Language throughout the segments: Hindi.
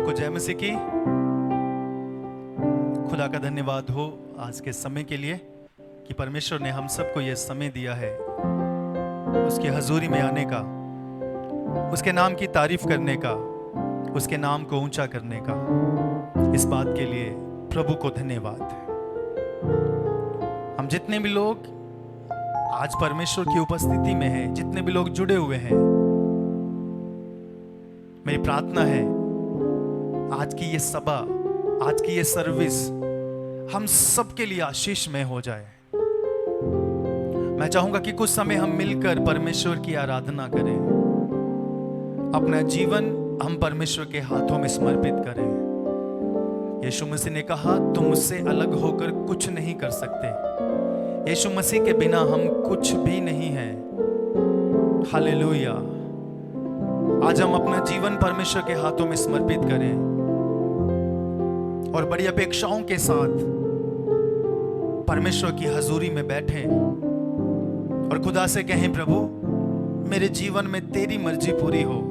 सबको जय मसीह की। खुदा का धन्यवाद हो आज के समय के लिए कि परमेश्वर ने हम सबको यह समय दिया है उसकी हजूरी में आने का, उसके नाम की तारीफ करने का, उसके नाम को ऊंचा करने का। इस बात के लिए प्रभु को धन्यवाद। हम जितने भी लोग आज परमेश्वर की उपस्थिति में हैं, जितने भी लोग जुड़े हुए हैं, मेरी प्रार्थना है आज की ये सभा, आज की ये सर्विस हम सबके लिए आशीषमय हो जाए। मैं चाहूंगा कि कुछ समय हम मिलकर परमेश्वर की आराधना करें, अपना जीवन हम परमेश्वर के हाथों में समर्पित करें। यीशु मसीह ने कहा तुम मुझसे अलग होकर कुछ नहीं कर सकते। यीशु मसीह के बिना हम कुछ भी नहीं हैं। हालेलुया। आज हम अपना जीवन परमेश्वर के हाथों में समर्पित करें और बड़ी अपेक्षाओं के साथ परमेश्वर की हजूरी में बैठें और खुदा से कहें, प्रभु मेरे जीवन में तेरी मर्जी पूरी हो।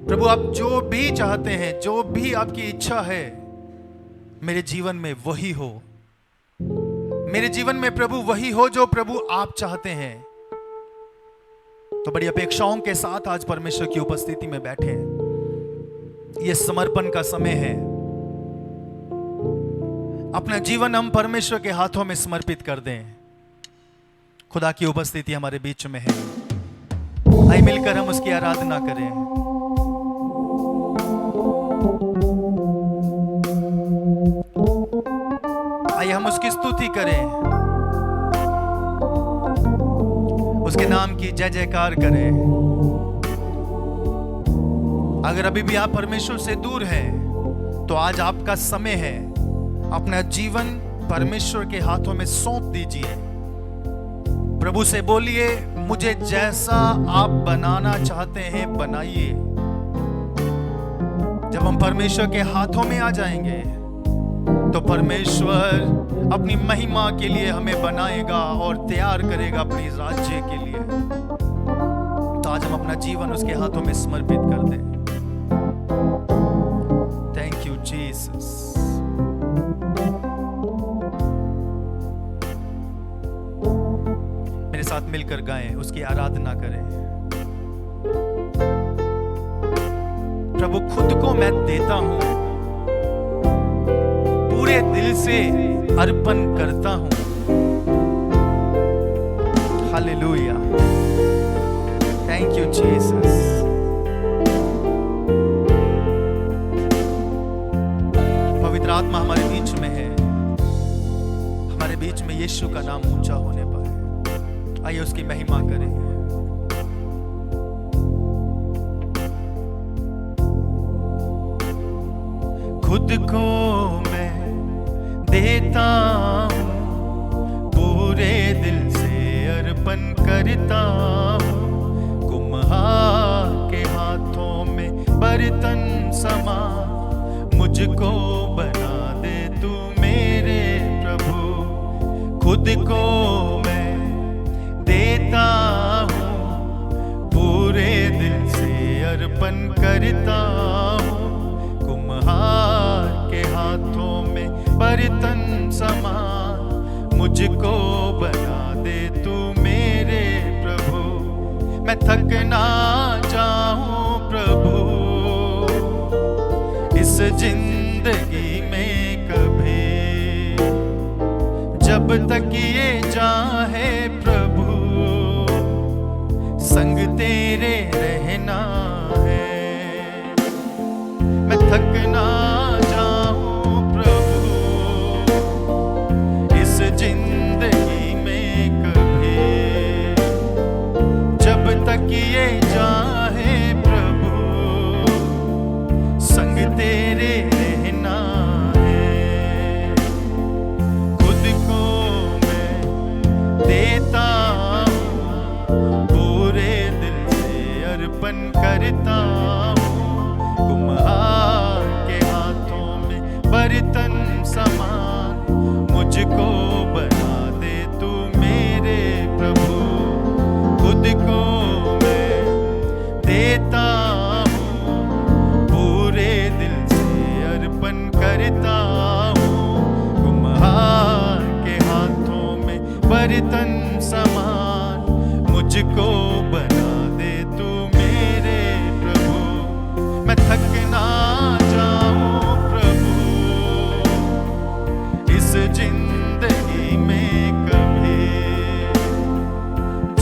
प्रभु आप जो भी चाहते हैं, जो भी आपकी इच्छा है, मेरे जीवन में वही हो। मेरे जीवन में प्रभु वही हो जो प्रभु आप चाहते हैं। तो बड़ी अपेक्षाओं के साथ आज परमेश्वर की उपस्थिति में बैठे। यह समर्पण का समय है। अपना जीवन हम परमेश्वर के हाथों में समर्पित कर दें। खुदा की उपस्थिति हमारे बीच में है। आइए मिलकर हम उसकी आराधना करें। आइए हम उसकी स्तुति करें, उसके नाम की जय जयकार करें। अगर अभी भी आप परमेश्वर से दूर हैं तो आज आपका समय है। अपना जीवन परमेश्वर के हाथों में सौंप दीजिए। प्रभु से बोलिए, मुझे जैसा आप बनाना चाहते हैं बनाइए। जब हम परमेश्वर के हाथों में आ जाएंगे तो परमेश्वर अपनी महिमा के लिए हमें बनाएगा और तैयार करेगा अपनी राज्य के लिए। तो आज हम अपना जीवन उसके हाथों में समर्पित कर दें। Thank you Jesus. मेरे साथ मिलकर गाएं, उसकी आराधना करें। प्रभु खुद को मैं देता हूं, पूरे दिल से अर्पण करता हूं। हालेलुया। Thank you Jesus. पवित्र आत्मा हमारे बीच में है। हमारे बीच में यीशु का नाम ऊंचा होने पाए। आइए उसकी महिमा करें। खुद को मैं देता हूँ, पूरे दिल से अर्पण करता हूँ। कुम्हार के हाथों में बर्तन समा, मुझको बना दे तू मेरे प्रभु। खुद को मैं देता हूँ, पूरे दिल से अर्पण करता हूँ। कुम्हार के हाथों में बर्तन समान, मुझको बना दे तू मेरे प्रभु। मैं थक ना जाऊं प्रभु इस जिंदगी में कभी, जब तक ये चाहे प्रभु संग तेरे रहना है। मैं थक ना जाऊं प्रभु इस जिंदगी में कभी, जब तक ये चाहे प्रभु संग तेरे रहना है। खुद को मैं देता हूँ, पूरे दिल से अर्पण करता हूँ। कुम्हार के हाथों में बर्तन समान, मुझको बना दे तू मेरे प्रभु। खुद को मैं देता हूँ, पूरे करता हूँ, कुम्हार के हाथों में बर्तन समान मुझको बना दे तू मेरे प्रभु। मैं थक ना जाऊं प्रभु इस जिंदगी में कभी,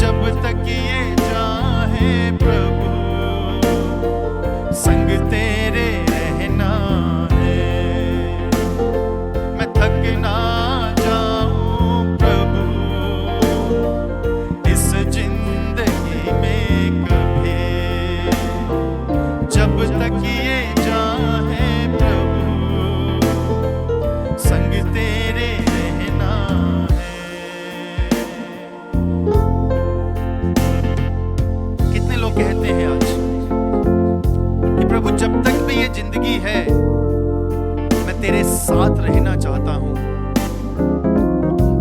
जब तक ये चाहे प्रभु संग तेरे रहना है। मैं थक ना जाऊं प्रभु इस जिंदगी में कभी, जब तक ये चाहे प्रभु संग तेरे रहना है। कितने लोग कहते हैं आज कि प्रभु जब तक भी ये जिंदगी है मैं तेरे साथ रहना चाहता हूं,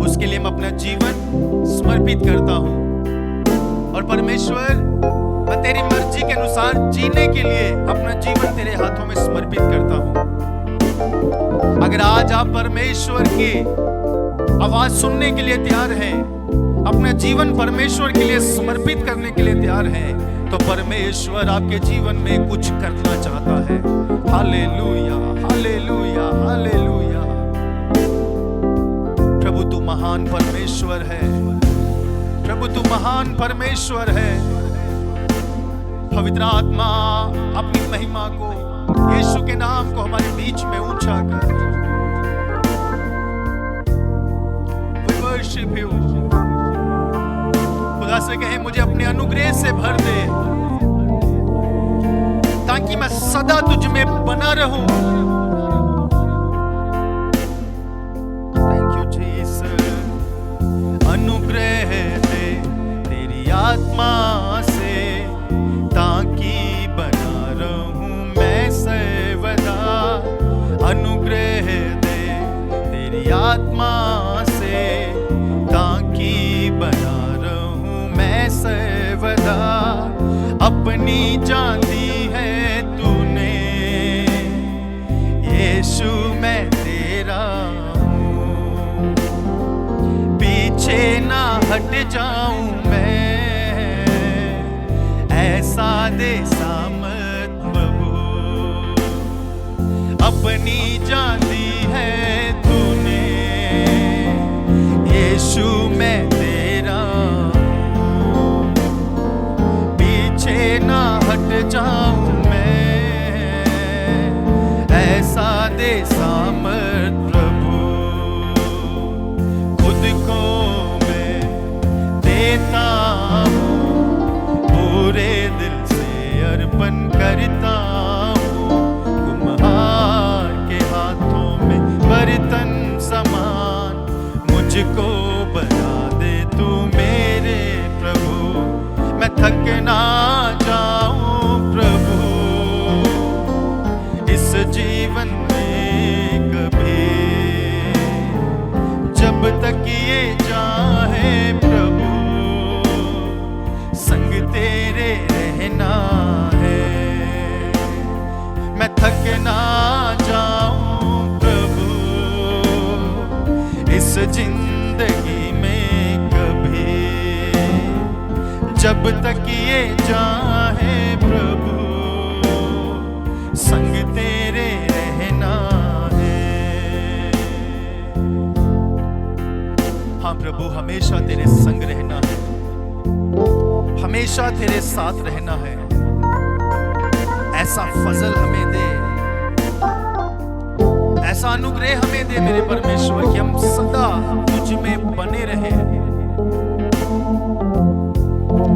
उसके लिए मैं अपना जीवन समर्पित करता हूं। और परमेश्वर, मैं तेरी मर्जी के अनुसार जीने के लिए अपना जीवन तेरे हाथों में समर्पित करता हूं। अगर आज आप परमेश्वर की आवाज सुनने के लिए तैयार हैं, अपना जीवन परमेश्वर के लिए समर्पित करने के लिए तैयार हैं, तो परमेश्वर आपके जीवन में कुछ करना चाहता है। Hallelujah, hallelujah, hallelujah. प्रभु तू महान परमेश्वर है, प्रभु तू महान परमेश्वर है। पवित्र आत्मा अपनी महिमा को, यीशु के नाम को हमारे बीच में ऊंचा कर। We worship you। खुदा से कहे मुझे अपने अनुग्रह से भर दे, ताकि मैं सदा तुझ में बना रहूं। Thank you Jesus. अनुग्रह दे तेरी आत्मा से, ताकि बना रहूं मैं सर्वदा। अनुग्रह दे तेरी आत्मा से, ताकि बना मैं सर्वदा। अपनी जान दी है तूने यीशु, मैं तेरा हूँ, पीछे ना हट जाऊं मैं, ऐसा दे सामर्थ प्रभु। अपनी जान दी है तूने यीशु, मैं तेरा ना हट जाऊं मैं, ऐसा दे सामर्थ प्रभु। खुद को मैं देता हूँ, पूरे दिल से अर्पण करता हूँ। कुम्हार के हाथों में बर्तन समान मुझको बना दे तू मेरे प्रभु। मैं थक ना जाऊं प्रभु इस जीवन में कभी, जब तक ये चाहे प्रभु संग तेरे रहना है। मैं थक ना जाऊं प्रभु इस जिंदगी में कभी, जब तक ये चाहे प्रभु संग तेरे रहना है। हाँ प्रभु, हमेशा तेरे संग रहना है, हमेशा तेरे साथ रहना है। ऐसा फजल हमें दे, ऐसा अनुग्रह हमें दे मेरे परमेश्वर कि हम सदा तुझ में बने रहें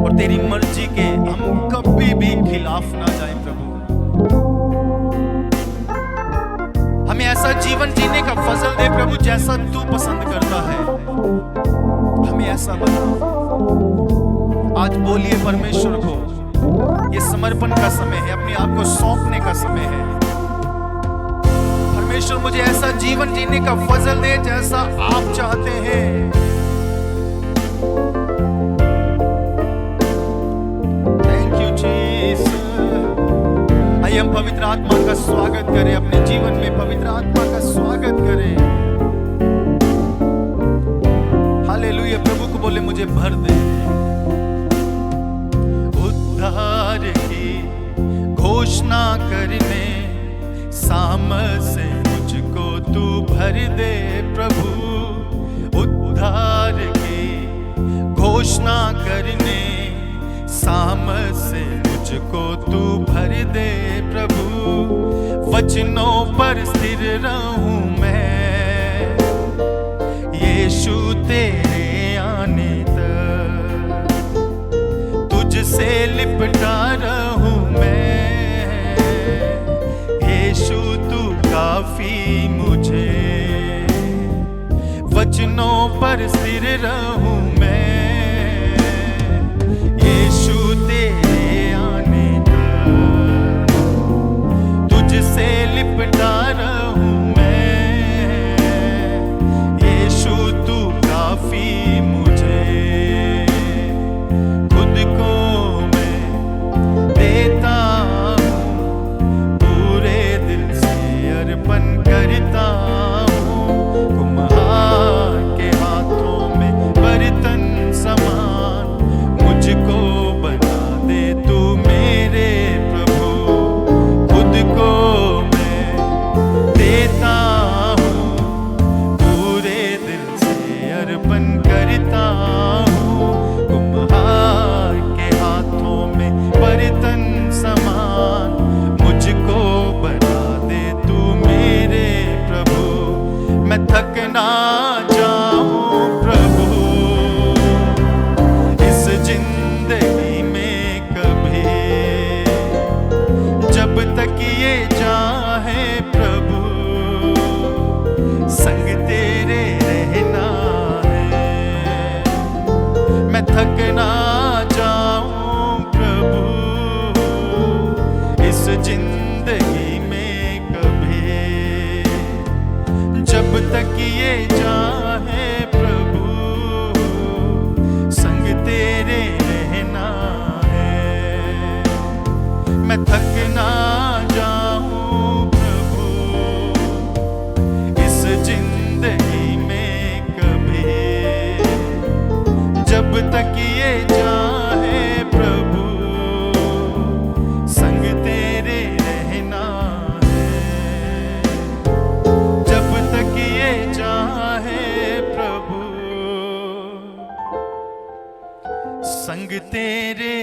और तेरी मर्जी के हम कभी भी खिलाफ ना जाएं प्रभु। हमें ऐसा जीवन जीने का फजल दे प्रभु जैसा तू पसंद करता है, हमें ऐसा बना। आज बोलिए परमेश्वर को, ये समर्पण का समय है, अपने आप को सौंपने का समय है। परमेश्वर मुझे ऐसा जीवन जीने का फजल दे जैसा आप चाहते हैं। Thank you Jesus. आइए हम पवित्र आत्मा का स्वागत करें, अपने जीवन में पवित्र आत्मा का मुझे भर दे। उद्धार की घोषणा करने सामर्थ से मुझको तू भर दे प्रभु। उद्धार की घोषणा करने सामर्थ से मुझको तू भर दे प्रभु। वचनों पर स्थिर रहूं मैं यीशु तेरे आने तक। तुझसे लिपटा रहूं मैं यीशु तू काफी मुझे। वचनों पर स्थिर रहूं मैं यीशु तेरे आने तक। तुझसे लिपटा रहूं मैं यीशु तू काफी मुझे। खुद को मैं देता हूँ पूरे दिल से अर्पण करता हूँ। कुम्हार के हाथों में बर्तन समान मुझको बना दे तू मेरे प्रभु। खुद को मैं देता हूँ पूरे दिल से अर्पण करता हूँ। कुम्हार के हाथों में बर्तन समान मुझको बना दे तू मेरे प्रभु। मैं थक ना जाऊं प्रभु इस जिंदगी में कभी, जब तक ये चाहे प्रभु संग तेरे रहना है। मैं थक ना जाऊं प्रभु इस जिंदगी में कभी, जब तक ये चाहे प्रभु संग तेरे रहना है। मैं थक ना जाऊं प्रभु इस जिंदगी में कभी, जब तक ये चाहे प्रभु संग तेरे रहना है। जब तक ये चाहे प्रभु संग तेरे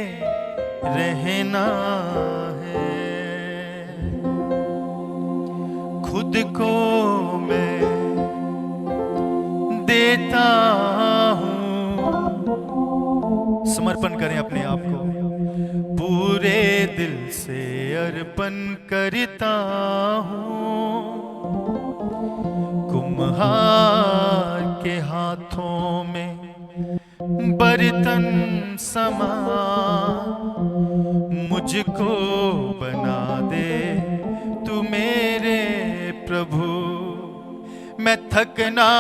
रहना है। खुद को मैं देता हूँ। समर्पण करें अपने आप को। पूरे दिल से अर्पण करता हूँ। कुम्हार के हाथों में बर्तन समान मुझको बना दे तू मेरे प्रभु। मैं थक ना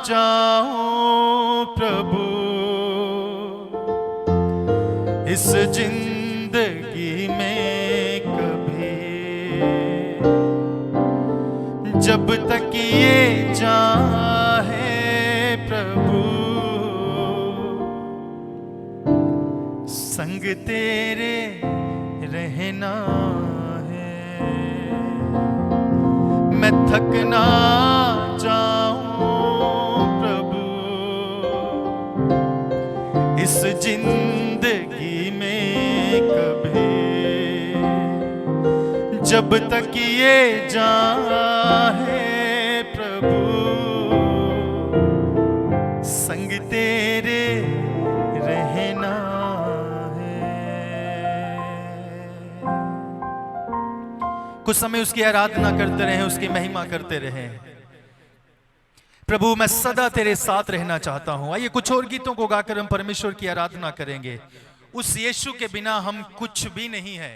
जाऊं प्रभु इस जिंदगी में कभी, जब तक ये चाहे प्रभु संग तेरे रहना है। मैं थक ना जाऊं प्रभु इस जिंदगी में कभी, जब तक ये चाहे प्रभु संग तेरे रहना है। कुछ समय उसकी आराधना करते रहें, उसकी महिमा करते रहें। प्रभु मैं सदा तेरे साथ रहना चाहता हूं। आइए कुछ और गीतों को गाकर हम परमेश्वर की आराधना करेंगे। उस यीशु के बिना हम कुछ भी नहीं है।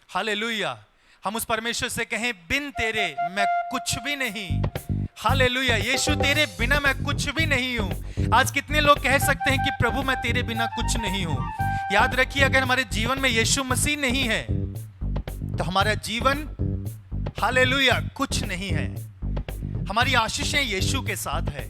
हालेलुया। हम उस परमेश्वर से कहें बिन तेरे मैं कुछ भी नहीं। हालेलुया। यीशु तेरे बिना मैं कुछ भी नहीं हूं। आज कितने लोग कह सकते हैं कि प्रभु मैं तेरे बिना कुछ नहीं हूं। याद रखिए, अगर हमारे जीवन में यीशु मसीह नहीं है तो हमारा जीवन हालेलुया कुछ नहीं है। हमारी आशीषें यीशु के साथ है,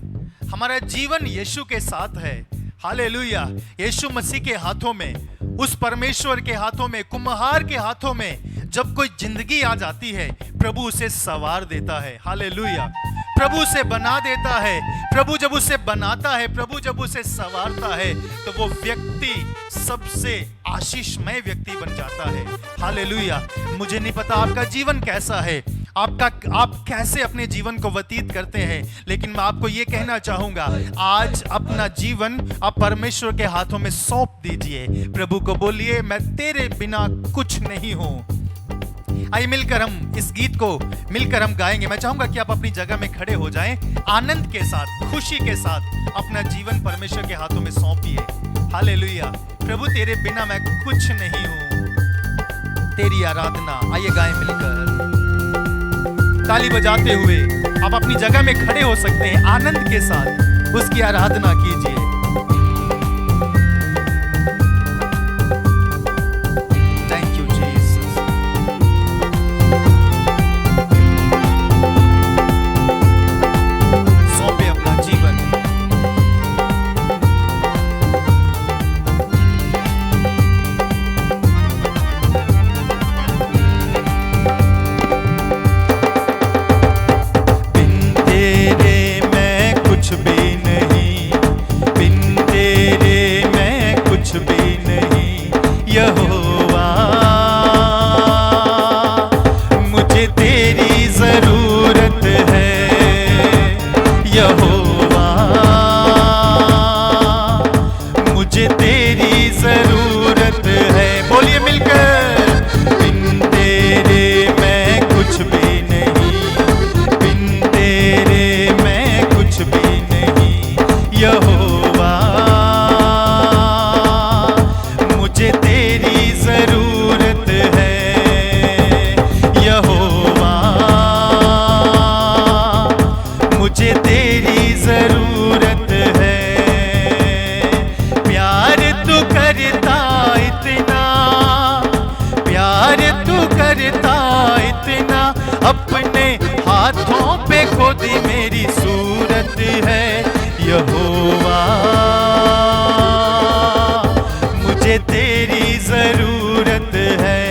हमारा जीवन यीशु के साथ है। हालेलुया। यीशु मसीह के हाथों में, उस परमेश्वर के हाथों में, कुम्हार के हाथों में जब कोई जिंदगी आ जाती है, प्रभु उसे संवार देता है। हालेलुया। प्रभु उसे बना देता है। प्रभु जब उसे बनाता है, प्रभु जब उसे संवारता है, तो वो व्यक्ति सबसे आशीषमय व्यक्ति बन जाता है। हालेलुया। मुझे नहीं पता आपका जीवन कैसा है, आप कैसे अपने जीवन को व्यतीत करते हैं, लेकिन मैं आपको यह कहना चाहूंगा, आज अपना जीवन आप परमेश्वर के हाथों में सौंप दीजिए। प्रभु को बोलिए, मैं तेरे बिना कुछ नहीं हूं। आइए मिलकर हम इस गीत को मिलकर हम गाएंगे। मैं चाहूंगा कि आप अपनी जगह में खड़े हो जाएं, आनंद के साथ, खुशी के साथ अपना जीवन परमेश्वर के हाथों में सौंपिए। हालेलुया। प्रभु तेरे बिना मैं कुछ नहीं हूं, तेरी आराधना। आइए गाएं मिलकर, ताली बजाते हुए आप अपनी जगह में खड़े हो सकते हैं। आनंद के साथ उसकी आराधना कीजिए। Thank you Jesus. सौंपे अपना जीवन। यहोवा मुझे तेरी जरूरत है, यहोवा मुझे तेरी जरूरत है। बोलिए मिलकर, बिन तेरे मैं कुछ भी नहीं, बिन तेरे मैं कुछ भी नहीं। यहोवा मुझे तेरी जरूरत है, यहोवा मुझे तेरी जरूरत है। प्यार तू करता इतना, प्यार तू करता इतना, अपने हाथों पे खोदी मेरी सूरत है। यहोवा मुझे तेरी जरूरत है,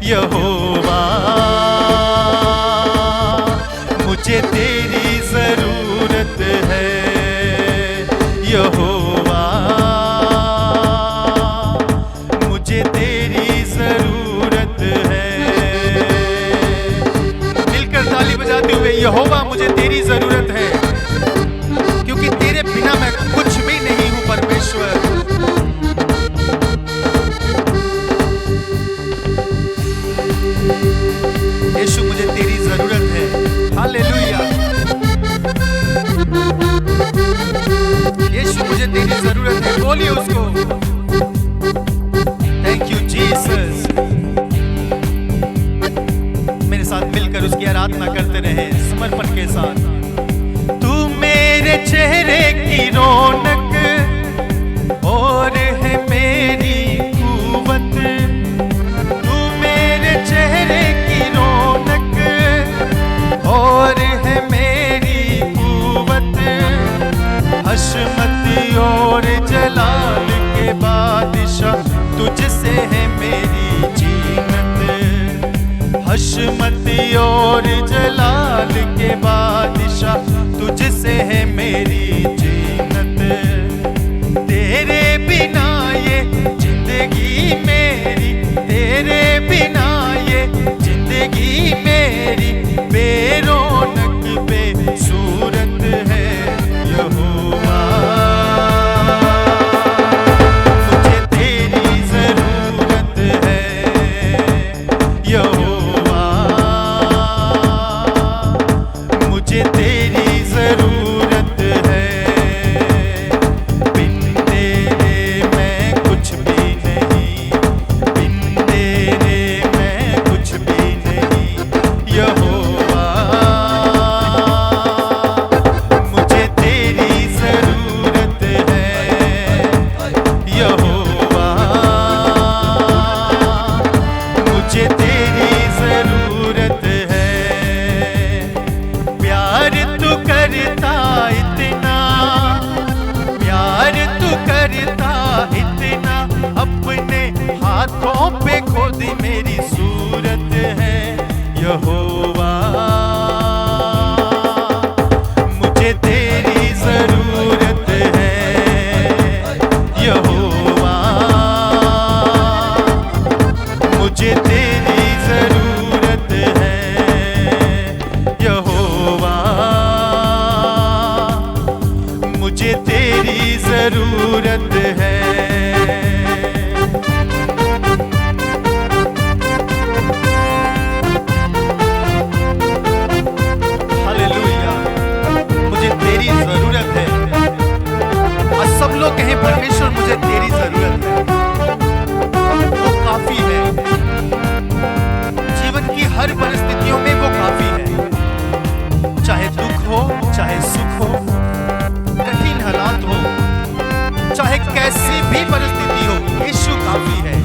यहोवा मुझे तेरी जरूरत है। यहोवा मुझे तेरी जरूरत है। मिलकर ताली बजाते हुए, यहोवा मुझे तेरी जरूरत है, क्योंकि तेरे बिना मैं कुछ भी नहीं हूं परमेश्वर। यीशु मुझे तेरी जरूरत है। हालेलुया। यीशु मुझे तेरी जरूरत है। बोलिए उसको। Thank you Jesus. मेरे साथ मिलकर उसकी आराधना करते रहे समर्पण के साथ। तू मेरे चेहरे की रौनक और है मेरी कुव्वत, तू मेरे चेहरे की रौनक और है मेरी कुव्वत। हशमत और जलाल के बादशाह, तुझसे है मेरी जीनत। हशमत और जलाल के बादशाह, तुझसे है मेरी जीनत। तेरे बिना ये जिंदगी मेरी, तेरे बिना ये जिंदगी मेरी बेरौनक बेसूरत है। यहोवा मुझे तेरी जरूरत है, यहोवा मुझे तेरी जरूरत है। बिन तेरे मैं कुछ भी नहीं, बिन तेरे मैं कुछ भी नहीं। यहोवा मुझे तेरी जरूरत है, यहोवा मुझे तेरी जरूरत है। प्यार तू करता करता इतना, अपने हाथों पे खोदी मेरी सूरत है यहोवा। मुझे तेरी जरूरत है यहोवा, मुझे तेरी जरूरत है यहोवा, मुझे तेरी जरूरत है। हालेलुया, मुझे तेरी जरूरत है। और सब लोग कहें परमेश्वर मुझे तेरी जरूरत है। वो काफी है, जीवन की हर परिस्थितियों में वो काफी है। चाहे दुख हो, चाहे सुख हो, कठिन हालात हो, चाहे कैसी भी परिस्थिति हो, यीशु काफी है।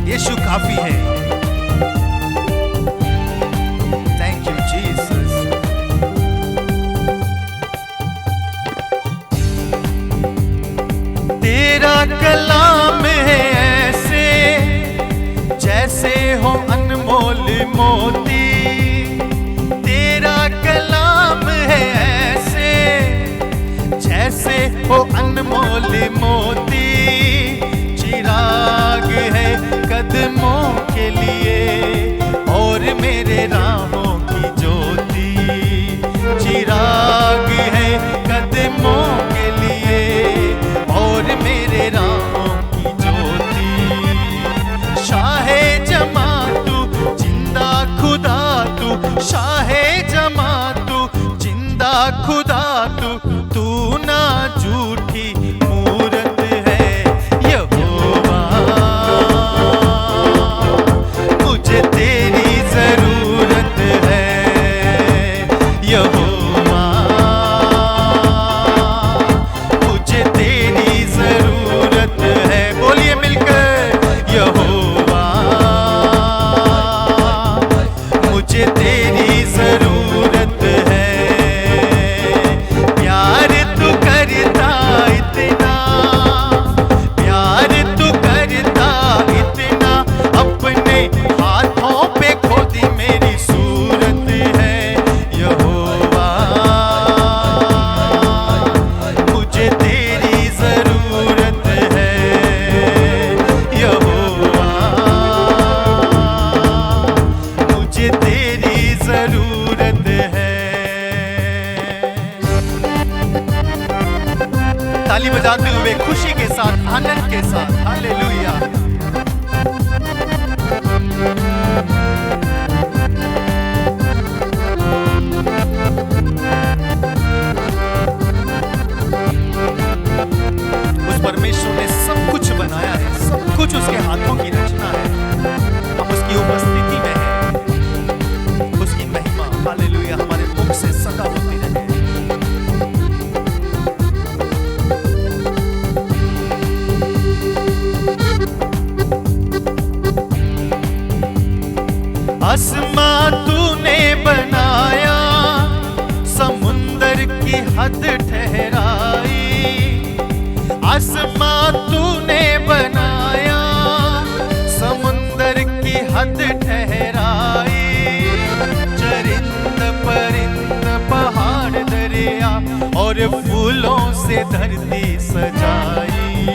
यीशु काफी है। Thank you Jesus. तेरा कलाम है ऐसे जैसे हो अनमोल मोती, तेरा कलाम है ऐसे जैसे हो अनमोल मोती, चिराग है कदमों के लिए और मेरे राहों की ज्योति, चिराग है कदमों के लिए और मेरे राहों की ज्योति। शाहे जमा तू जिंदा खुदा तू, शाहे जमा तू जिंदा खुदा तू, तू ना झूठी मूरत है यहोवा। मुझे तेरी जरूरत है यहोवा, मुझे तेरी जरूरत है। बोलिए मिलकर यहोवा, मुझे तेरी जरूरत है। प्यार तू करता इतना, प्यार तू करता इतना, अपने हाथों पे खोदी मेरी सूरत है यहोवा। मुझे तेरी जरूरत है यहोवा, मुझे तेरी जरूरत है। ताली बजाते हुए खुशी के साथ, आनंद के साथ, हालेलुया। उस परमेश्वर ने सब कुछ बनाया है, सब कुछ उसके हाथों की रचना है। हम उसकी उपस्थिति में हैं, उसकी महिमा हालेलुया हमारे मुख से सदा होती रहे। आसमां तूने बनाया, समुंदर की हद ठहराई। आसमां तूने बनाया, समुंदर की हद ठहराई। चरिंद परिंद पहाड़ दरिया और फूलों से धरती सजाई।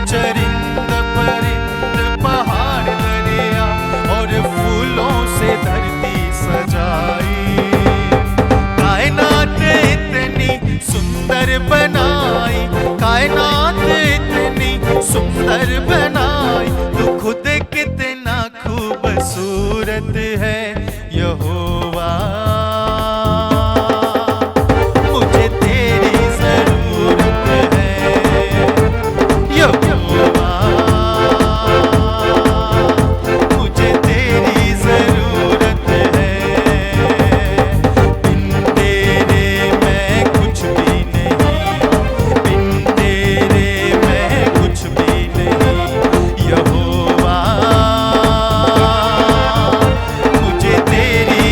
चरिंद परिंद पहाड़ दरिया और फूलों से धरती सजाई। कायनात इतनी सुंदर बनाई, कायनात इतनी सुंदर बनाई, तू खुद कितना खूबसूरत है यहोवा। मुझे तेरी जरूरत है यहोवा, मुझे तेरी जरूरत है। बिन तेरे मैं कुछ भी नहीं, बिन तेरे मैं कुछ भी नहीं यहोवा। मुझे तेरी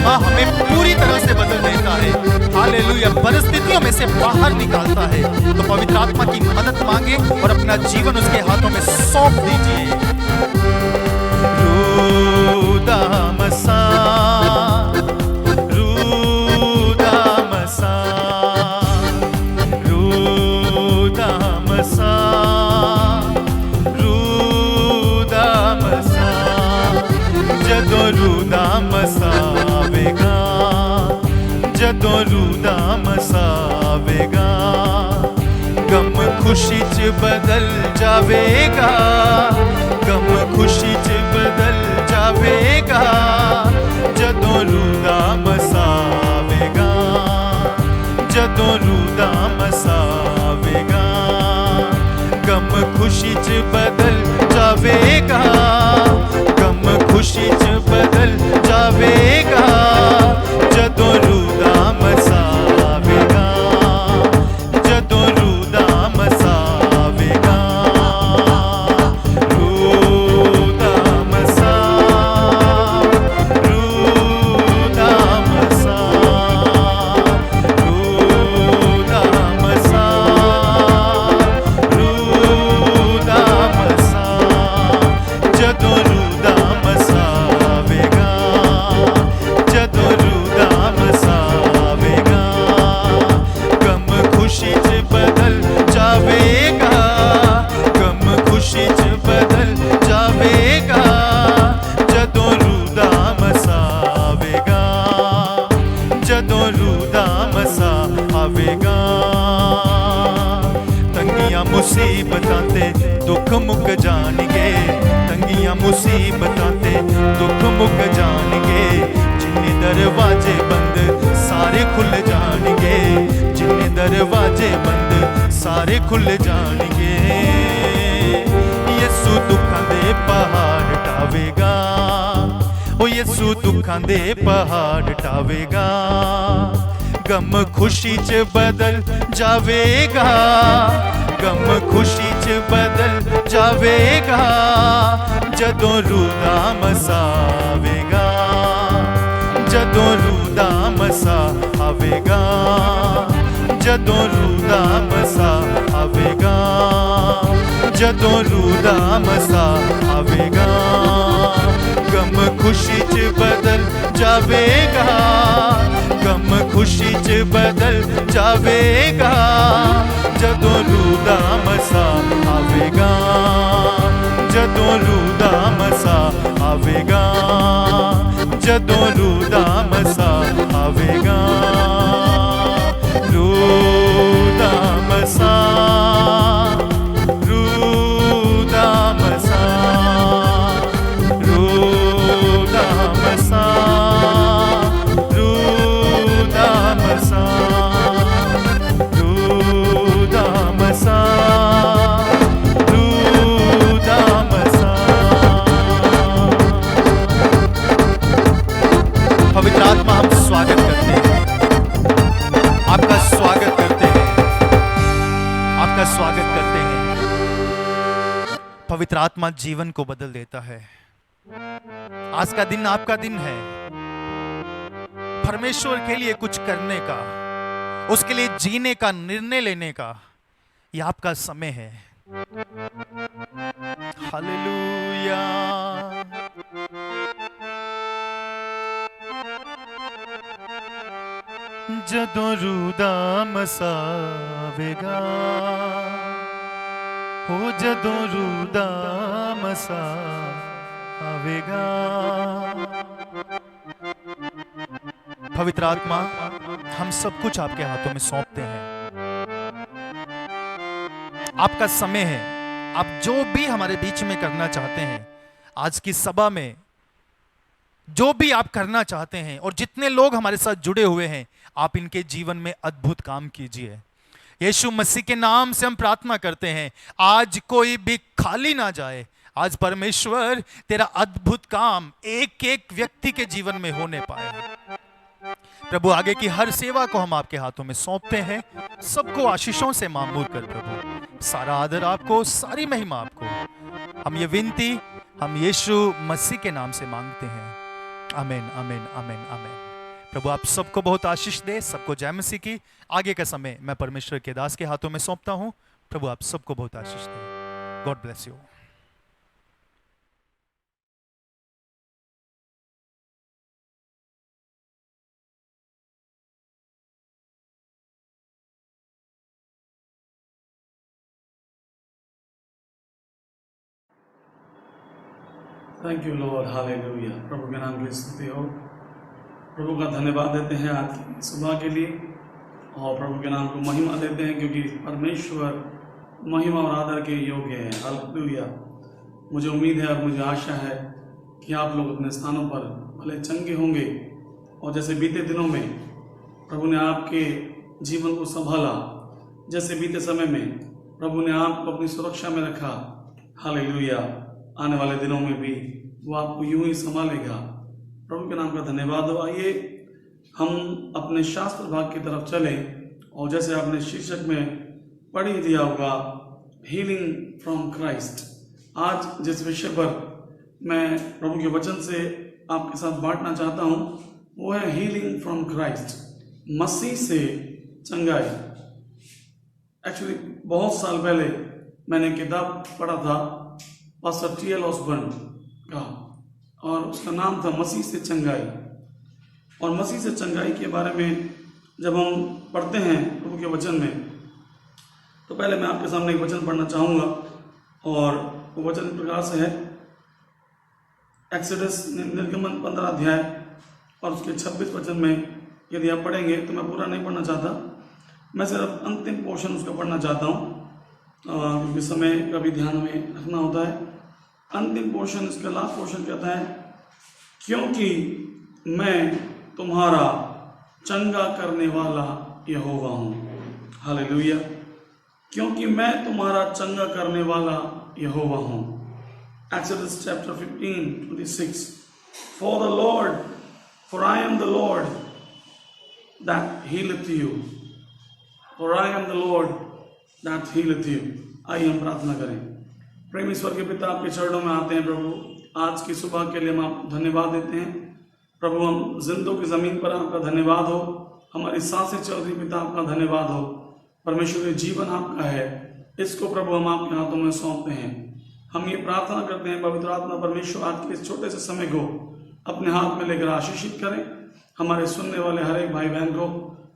पवित्रात्मा हमें पूरी तरह से बदल देता है। हालेलुया, परिस्थितियों में से बाहर निकालता है। तो पवित्र आत्मा की मदद मांगे और अपना जीवन उसके हाथों में सौंप दीजिए। रुदामसा, रुदामसा, रुदामसा, रुदामसा, जदों रुदामसा आवेगा, जदों रुदामसा आवेगा, गम खुशी च बदल जावेगा, गम खुशी च बदल जावेगा, जदों रुदामसा आवेगा, जदों रुदामसा आवेगा, गम खुशी च बदल जावेगा, गम खुशी च बदल जावेगा, जदों रुदामसा आवेगा, जदों रुदामसा आवेगा, रुदामसा, रुदामसा, रुदामसा, रुदामसा, जदों रुदामसा आवेगा, जदों रुदामसा आवेगा, गम खुशी च बदल जावेगा, गम खुशी च बदल जावेगा, जदों रुदामसा आवेगा, जदों रुदामसा आवेगा। तंगियां मुसीबतां ते दुख मुक जाणगे, तंगियां मुसीबतां ते दुख मुक जाणगे, जिन्ने दरवाजे बंद सारे खुल जाणगे, जिन्ने दरवाजे बंद सारे खुल जाणगे। यीशु दुखां दे पहाड़ टावेगा, ओ यीशु दुखां दे पहाड़ टावेगा, गम खुशी च बदल जावेगा, गम खुशी च बदल जावेगा, जदों रुदामसा आवेगा, जदों रुदामसा आवेगा, जदों रुदामसा आवेगा, जदों रुदामसा आवेगा, गम खुशी च बदल जावेगा, गम खुशी च बदल जावेगा, जदों रुदामसा आवेगा, जदों रुदामसा आवेगा, जदों रुदामसा आवेगा, रुदामसा, रुदामसा, रुदामसा, रुदामसा, रुदामसा, रुदामसा। पवित्र आत्मा, हम स्वागत करते हैं, आपका स्वागत करते हैं, आपका स्वागत करते हैं। पवित्र आत्मा जीवन को बदल देता है। आज का दिन आपका दिन है परमेश्वर के लिए कुछ करने का, उसके लिए जीने का, निर्णय लेने का। ये आपका समय है। हालेलुया। जदों रुदामसा आवेगा, हो जदों रुदामसा आवेगा। पवित्र आत्मा, हम सब कुछ आपके हाथों में सौंपते हैं। आपका समय है। आप जो भी हमारे बीच में करना चाहते हैं, आज की सभा में जो भी आप करना चाहते हैं, और जितने लोग हमारे साथ जुड़े हुए हैं, आप इनके जीवन में अद्भुत काम कीजिए। यीशु मसीह के नाम से हम प्रार्थना करते हैं, आज कोई भी खाली ना जाए। आज परमेश्वर तेरा अद्भुत काम एक एक व्यक्ति के जीवन में होने पाए। प्रभु, आगे की हर सेवा को हम आपके हाथों में सौंपते हैं। सबको आशीषों से मामूर कर प्रभु। सारा आदर आपको, सारी महिमा आपको। हम ये विनती हम यीशु मसीह के नाम से मांगते हैं। आमीन, आमीन, आमीन, आमीन। प्रभु आप सबको बहुत आशीष दे, सबको जय मसीह की। आगे का समय मैं परमेश्वर के दास के हाथों में सौंपता हूं। प्रभु आप सबको बहुत आशीष दे। God bless you. Thank you Lord, hallelujah. प्रभु के नाम की स्तुति हो। प्रभु का धन्यवाद देते हैं आज की सुबह के लिए, और प्रभु के नाम को महिमा देते हैं क्योंकि परमेश्वर महिमा और आदर के योग्य है। हालेलुया। मुझे उम्मीद है और मुझे आशा है कि आप लोग अपने स्थानों पर भले चंगे होंगे, और जैसे बीते दिनों में प्रभु ने आपके जीवन को संभाला, जैसे बीते समय में प्रभु ने आपको अपनी सुरक्षा में रखा, हालेलुया, आने वाले दिनों में भी वो आपको यूं ही संभालेगा। प्रभु के नाम का धन्यवाद हो। आइए हम अपने शास्त्र भाग की तरफ चलें, और जैसे आपने शीर्षक में पढ़ ही दिया होगा, हीलिंग फ्रॉम क्राइस्ट। आज जिस विषय पर मैं प्रभु के वचन से आपके साथ बांटना चाहता हूं वो है हीलिंग फ्रॉम क्राइस्ट, मसीह से चंगाई। एक्चुअली बहुत साल पहले मैंने किताब पढ़ा था पास्टर टी.एल. ऑसबर्न का, और उसका नाम था मसीह से चंगाई। और मसीह से चंगाई के बारे में जब हम पढ़ते हैं प्रभु के वचन में, तो पहले मैं आपके सामने एक वचन पढ़ना चाहूँगा, और वो वचन इस प्रकार से है, एक्सोडस निर्गमन 15 अध्याय और उसके 26 वचन में। यदि आप पढ़ेंगे तो मैं पूरा नहीं पढ़ना चाहता, मैं सिर्फ अंतिम पोर्शन उसका पढ़ना चाहता हूँ, क्योंकि समय का भी ध्यान में रखना होता है। अंतिम पोर्शन, इसका लास्ट पोर्शन कहता है, क्योंकि मैं तुम्हारा चंगा करने वाला यहोवा हूँ। हालेलुया। क्योंकि मैं तुम्हारा चंगा करने वाला यहोवा हूँ। Exodus chapter 15:26 For I am the Lord that healeth you. For I am the Lord that healeth you. आइए हम प्रार्थना करें। प्रेम ईश्वर के पिता, आपके चरणों में आते हैं प्रभु। आज की सुबह के लिए हम आपको धन्यवाद देते हैं प्रभु। हम जिंदों की ज़मीन पर आपका धन्यवाद हो, हमारी सांसें चल रही पिता, आपका धन्यवाद हो। परमेश्वर, जीवन आपका है, इसको प्रभु हम आपके हाथों में सौंपते हैं। हम ये प्रार्थना करते हैं पवित्र आत्मा परमेश्वर आज के इस छोटे से समय को अपने हाथ में लेकर आशीषित करें। हमारे सुनने वाले हर एक भाई बहन को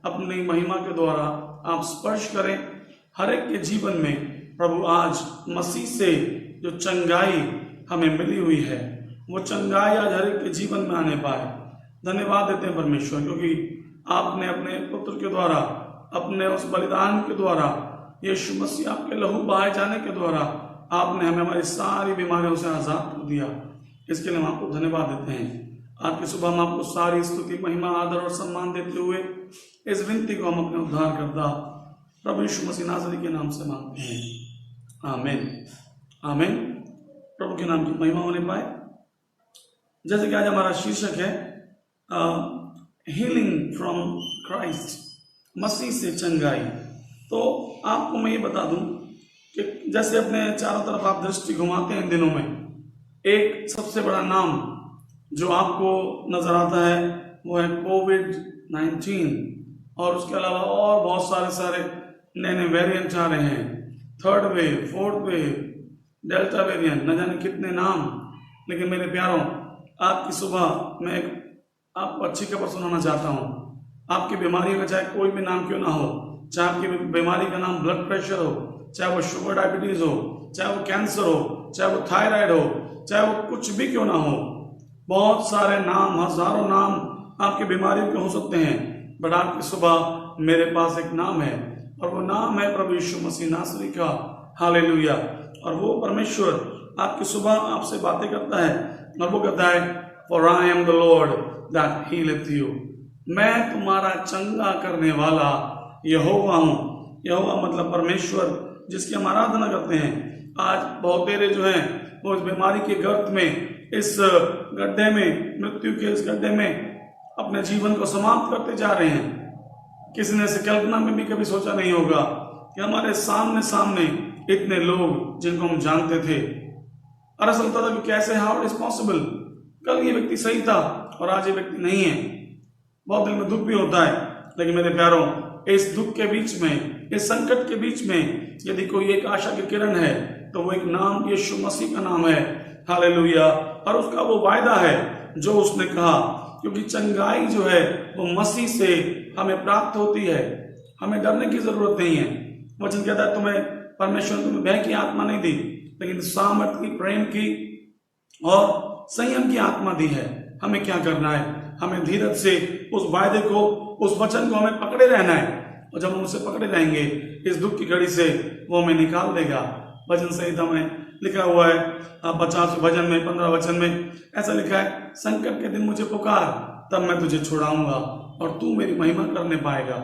अपनी महिमा के द्वारा आप स्पर्श करें। हर एक के जीवन में प्रभु आज मसीह से जो चंगाई हमें मिली हुई है, वो चंगाई आज हर एक के जीवन में आने पाए। धन्यवाद देते हैं परमेश्वर, क्योंकि आपने अपने पुत्र के द्वारा, अपने उस बलिदान के द्वारा, यीशु मसीह आपके लहू बहाए जाने के द्वारा आपने हमें हमारी सारी बीमारियों से आजाद कर दिया। इसके लिए हम आपको धन्यवाद देते हैं। आज की सुबह हम आपको सारी स्तुति, महिमा, आदर और सम्मान देते हुए इस विनती को हम अपने उद्धारकर्ता प्रभु यीशु मसीह नासरी के नाम से मांगते हैं, आमीन, आमीन। प्रभु के नाम की महिमा होने पाए। जैसे कि आज हमारा शीर्षक है हीलिंग फ्रॉम क्राइस्ट, मसीह से चंगाई। तो आपको मैं ये बता दूं कि जैसे अपने चारों तरफ आप दृष्टि घुमाते हैं इन दिनों में, एक सबसे बड़ा नाम जो आपको नजर आता है वो है कोविड-19, और उसके अलावा और बहुत सारे नए नए वेरिएंट आ रहे हैं, 3rd wave, 4th wave, delta variant, न जाने कितने नाम। लेकिन मेरे प्यारों, आज की सुबह मैं एक आपको अच्छी खबर सुनाना चाहता हूँ। आपकी बीमारी का चाहे कोई भी नाम क्यों ना हो, चाहे आपकी बीमारी का नाम ब्लड प्रेशर हो, चाहे वो शुगर डायबिटीज हो, चाहे वो कैंसर हो, चाहे वो थायराइड हो, चाहे वो कुछ भी क्यों ना हो, बहुत सारे नाम, हजारों नाम आपकी बीमारी के हो सकते हैं। बट आज की सुबह मेरे पास एक नाम है, और वो नाम है प्रभु यीशु मसीह नासरी का। हालेलुया। और वो परमेश्वर आज की सुबह आपसे बातें करता है, और वो कहता है, For I am the Lord that healeth you. मैं तुम्हारा चंगा करने वाला यहोवा हूँ। यहोवा मतलब परमेश्वर, जिसकी हम आराधना करते हैं। आज बहुत तेरे जो हैं वो इस बीमारी के गर्त में, इस गड्ढे में, मृत्यु के इस गड्ढे में अपने जीवन को समाप्त करते जा रहे हैं। किसी ने इसे कल्पना में भी कभी सोचा नहीं होगा कि हमारे सामने सामने इतने लोग जिनको हम जानते थे, और ऐसा लगता था कि कैसे, हाउ इट इज पॉसिबल, कल ये व्यक्ति सही था और आज ये व्यक्ति नहीं है। बहुत दिल में दुख भी होता है। लेकिन मेरे प्यारों, इस दुख के बीच में, इस संकट के बीच में यदि कोई एक आशा की किरण है तो वो एक नाम यीशु मसीह का नाम है। हालेलुया। और उसका वो वायदा है जो उसने कहा, क्योंकि चंगाई जो है वो मसीह से हमें प्राप्त होती है। हमें डरने की जरूरत नहीं है। वचन कहता है तुम्हें परमेश्वर ने तुम्हें भय की आत्मा नहीं दी, लेकिन सामर्थ की, प्रेम की और संयम की आत्मा दी है। हमें क्या करना है? हमें धीरज से उस वायदे को, उस वचन को हमें पकड़े रहना है। और जब हम उसे पकड़े रहेंगे, इस दुख की घड़ी से वो हमें निकाल देगा। वचन संहिता में लिखा हुआ है 50 भजन में 15 वचन में ऐसा लिखा है, संकट के दिन मुझे पुकार, तब मैं तुझे छुड़ाऊंगा और तू मेरी महिमा करने पाएगा।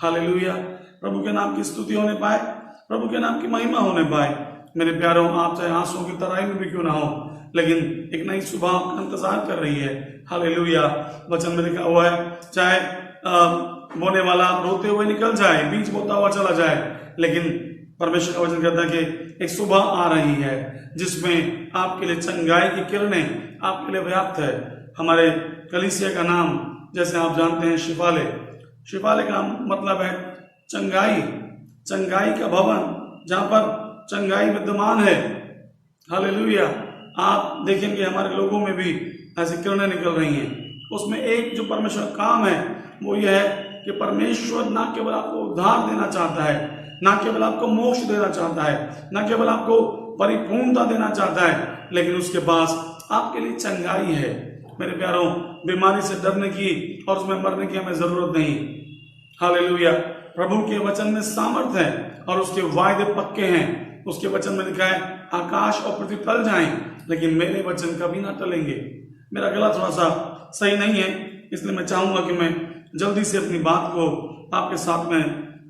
हालेलुया। प्रभु के नाम की स्तुति होने पाए, प्रभु के नाम की महिमा होने पाए। मेरे प्यारों, आप चाहे आंसुओं की तराई में भी क्यों ना हो, लेकिन एक नई सुबह का इंतजार कर रही है। हालेलुया। वचन में लिखा हुआ है, चाहे बोने वाला रोते हुए निकल जाए, बीज बोता हुआ चला जाए, लेकिन परमेश्वर का वचन कहता है कि एक सुबह आ रही है जिसमें आपके लिए चंगाई की किरणें आपके लिए व्याप्त है। हमारे कलीसिया का नाम, जैसे आप जानते हैं, शिफाले। शिफाले का मतलब है चंगाई, चंगाई का भवन, जहां पर चंगाई विद्यमान है। हालेलुया। आप देखेंगे हमारे लोगों में भी ऐसी किरणें निकल रही हैं। उसमें एक जो परमेश्वर का काम है वो यह है कि परमेश्वर ना केवल आपको उद्धार देना चाहता है, ना केवल आपको मोक्ष देना चाहता है, ना केवल आपको परिपूर्णता देना चाहता है, लेकिन उसके पास आपके लिए चंगाई है। मेरे प्यारों, बीमारी से डरने की और उसमें मरने की हमें जरूरत नहीं। हालेलुया। प्रभु के वचन में सामर्थ है और उसके वायदे पक्के हैं। उसके वचन में लिखा है, आकाश और पृथ्वी टल जाएं, लेकिन मेरे वचन कभी ना टलेंगे। मेरा गला थोड़ा सा सही नहीं है, इसलिए मैं चाहूंगा कि मैं जल्दी से अपनी बात को आपके साथ में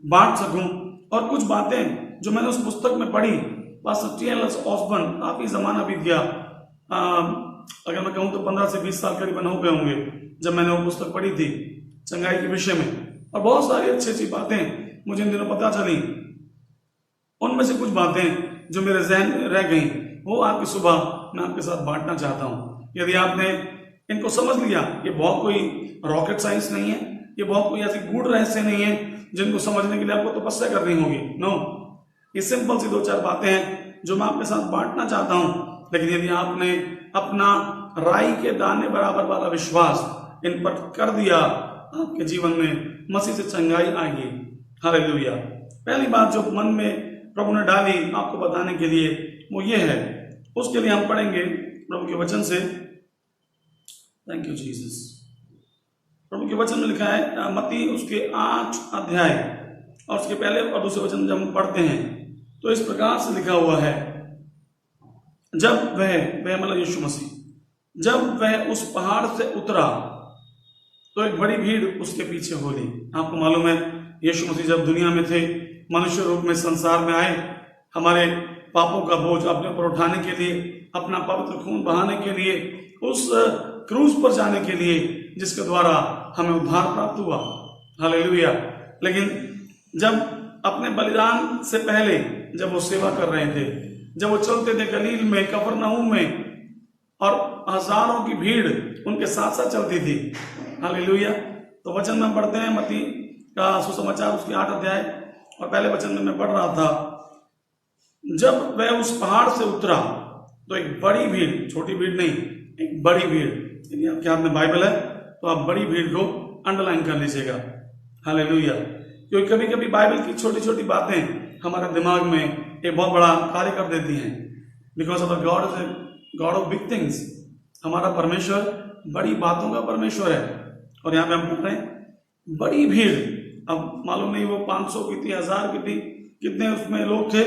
बांट सकूं। और कुछ बातें जो मैंने उस पुस्तक में पढ़ी, पास्टर टी.एल. ऑसबर्न, काफी जमाना बीत गया, अगर मैं कहूं तो 15 से 20 साल करीबन हो गए होंगे जब मैंने वो पुस्तक पढ़ी थी चंगाई के विषय में। और बहुत सारी अच्छी अच्छी बातें मुझे इन दिनों पता चली। उनमें से कुछ बातें जो मेरे जहन में रह गई, वो आपकी सुबह मैं आपके साथ बांटना चाहता हूं। यदि आपने इनको समझ लिया, ये बहुत कोई रॉकेट साइंस नहीं है, ये बहुत कोई ऐसी गूढ़ रहस्य नहीं है जिनको समझने के लिए आपको तपस्या करनी होगी। नो, ये सिंपल सी 2-4 बातें हैं जो मैं आपके साथ बांटना चाहता हूं। लेकिन यदि आपने अपना राई के दाने बराबर वाला विश्वास इन पर कर दिया, आपके जीवन में मसीह से चंगाई आएगी। हालेलुया। पहली बात जो मन में प्रभु ने डाली आपको बताने के लिए, वो ये है, उसके लिए हम पढ़ेंगे प्रभु के वचन से। Thank you Jesus. प्रभु के वचन में लिखा है, मत्ती उसके 8 अध्याय और उसके पहले और दूसरे वचन जब हम पढ़ते हैं तो इस प्रकार से लिखा हुआ है, जब वह मतलब यीशु मसीह, जब वह उस पहाड़ से उतरा तो एक बड़ी भीड़ उसके पीछे हो ली। आपको मालूम है, यीशु मसीह जब दुनिया में थे, मनुष्य रूप में संसार में आए, हमारे पापों का बोझ अपने ऊपर उठाने के लिए, अपना पवित्र खून बहाने के लिए, उस क्रूज पर जाने के लिए जिसके द्वारा हमें उद्धार प्राप्त हुआ। हालेलुया। लेकिन जब अपने बलिदान से पहले जब वो सेवा कर रहे थे, जब वो चलते थे गलील में, कफरनहूम में, और हजारों की भीड़ उनके साथ साथ चलती थी। हालेलुया। तो वचन में पढ़ते हैं मत्ती का सुसमाचार उसके 8 अध्याय और पहले वचन में मैं पढ़ रहा था, जब वह उस पहाड़ से उतरा तो एक बड़ी भीड़, छोटी भीड़ नहीं, एक बड़ी भीड़। यदि आपके हाथ में बाइबल है तो आप बड़ी भीड़ को अंडरलाइन कर लीजिएगा। हालेलुया। क्योंकि कभी कभी बाइबल की छोटी छोटी बातें हमारे दिमाग में एक बहुत बड़ा कार्य कर देती हैं। Because of God is a god of big things. हमारा परमेश्वर बड़ी बातों का परमेश्वर है। और यहाँ पे हम पढ़ रहे हैं बड़ी भीड़। अब मालूम नहीं वो 500 की थी, 1000 की थी, कितने उसमें लोग थे,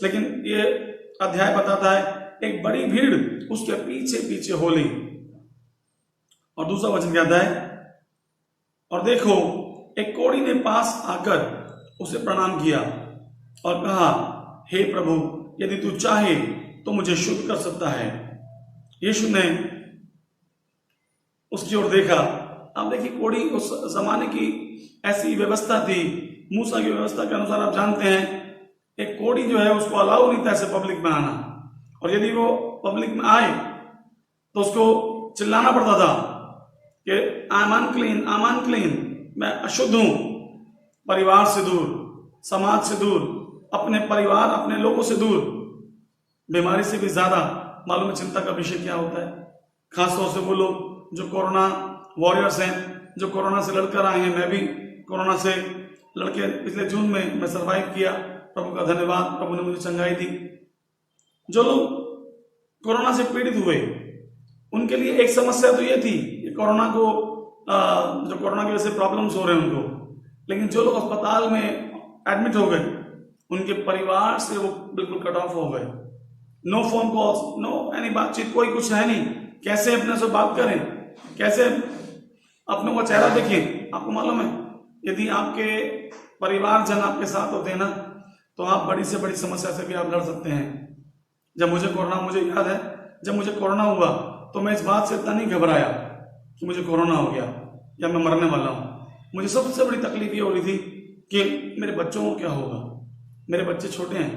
लेकिन ये अध्याय बताता है एक बड़ी भीड़ उसके पीछे पीछे हो ली। और दूसरा वचन कहता है, और देखो एक कोढ़ी ने पास आकर उसे प्रणाम किया और कहा, हे प्रभु, यदि तू चाहे तो मुझे शुद्ध कर सकता है। यीशु ने उसकी ओर देखा। आप देखिए, कोढ़ी उस जमाने की ऐसी व्यवस्था थी, मूसा की व्यवस्था के अनुसार आप जानते हैं, एक कोढ़ी जो है उसको अलाउ नहीं था ऐसे पब्लिक में आना। और यदि वो पब्लिक में आए तो उसको चिल्लाना पड़ता था कि आई एम अनक्लीन, मैं अशुद्ध हूं, परिवार से दूर, समाज से दूर, अपने परिवार अपने लोगों से दूर। बीमारी से भी ज्यादा मालूम है चिंता का विषय क्या होता है? खासतौर से वो लोग जो कोरोना वॉरियर्स हैं, जो कोरोना से लड़कर आए हैं। मैं भी कोरोना से लड़के पिछले जून में मैं सरवाइव किया, प्रभु का धन्यवाद, प्रभु ने मुझे चंगाई दी। जो लोग कोरोना से पीड़ित हुए उनके लिए एक समस्या तो ये थी कि कोरोना को जो कोरोना की वजह से प्रॉब्लम्स हो रहे हैं उनको, लेकिन जो लोग अस्पताल में एडमिट हो गए उनके परिवार से वो बिल्कुल कट ऑफ हो गए। No phone calls, no any बातचीत, कोई कुछ है नहीं। कैसे अपने से बात करें, कैसे अपनों का चेहरा देखें? आपको मालूम है यदि आपके परिवारजन आपके साथ होते हैं ना तो आप बड़ी से बड़ी समस्या से भी आप लड़ सकते हैं। जब मुझे याद है जब मुझे कोरोना हुआ तो मैं इस बात से इतना नहीं घबराया कि मुझे कोरोना हो गया या मैं मरने वाला हूं। मुझे सबसे बड़ी तकलीफ ये हो रही थी कि मेरे बच्चों को क्या होगा। मेरे बच्चे छोटे हैं,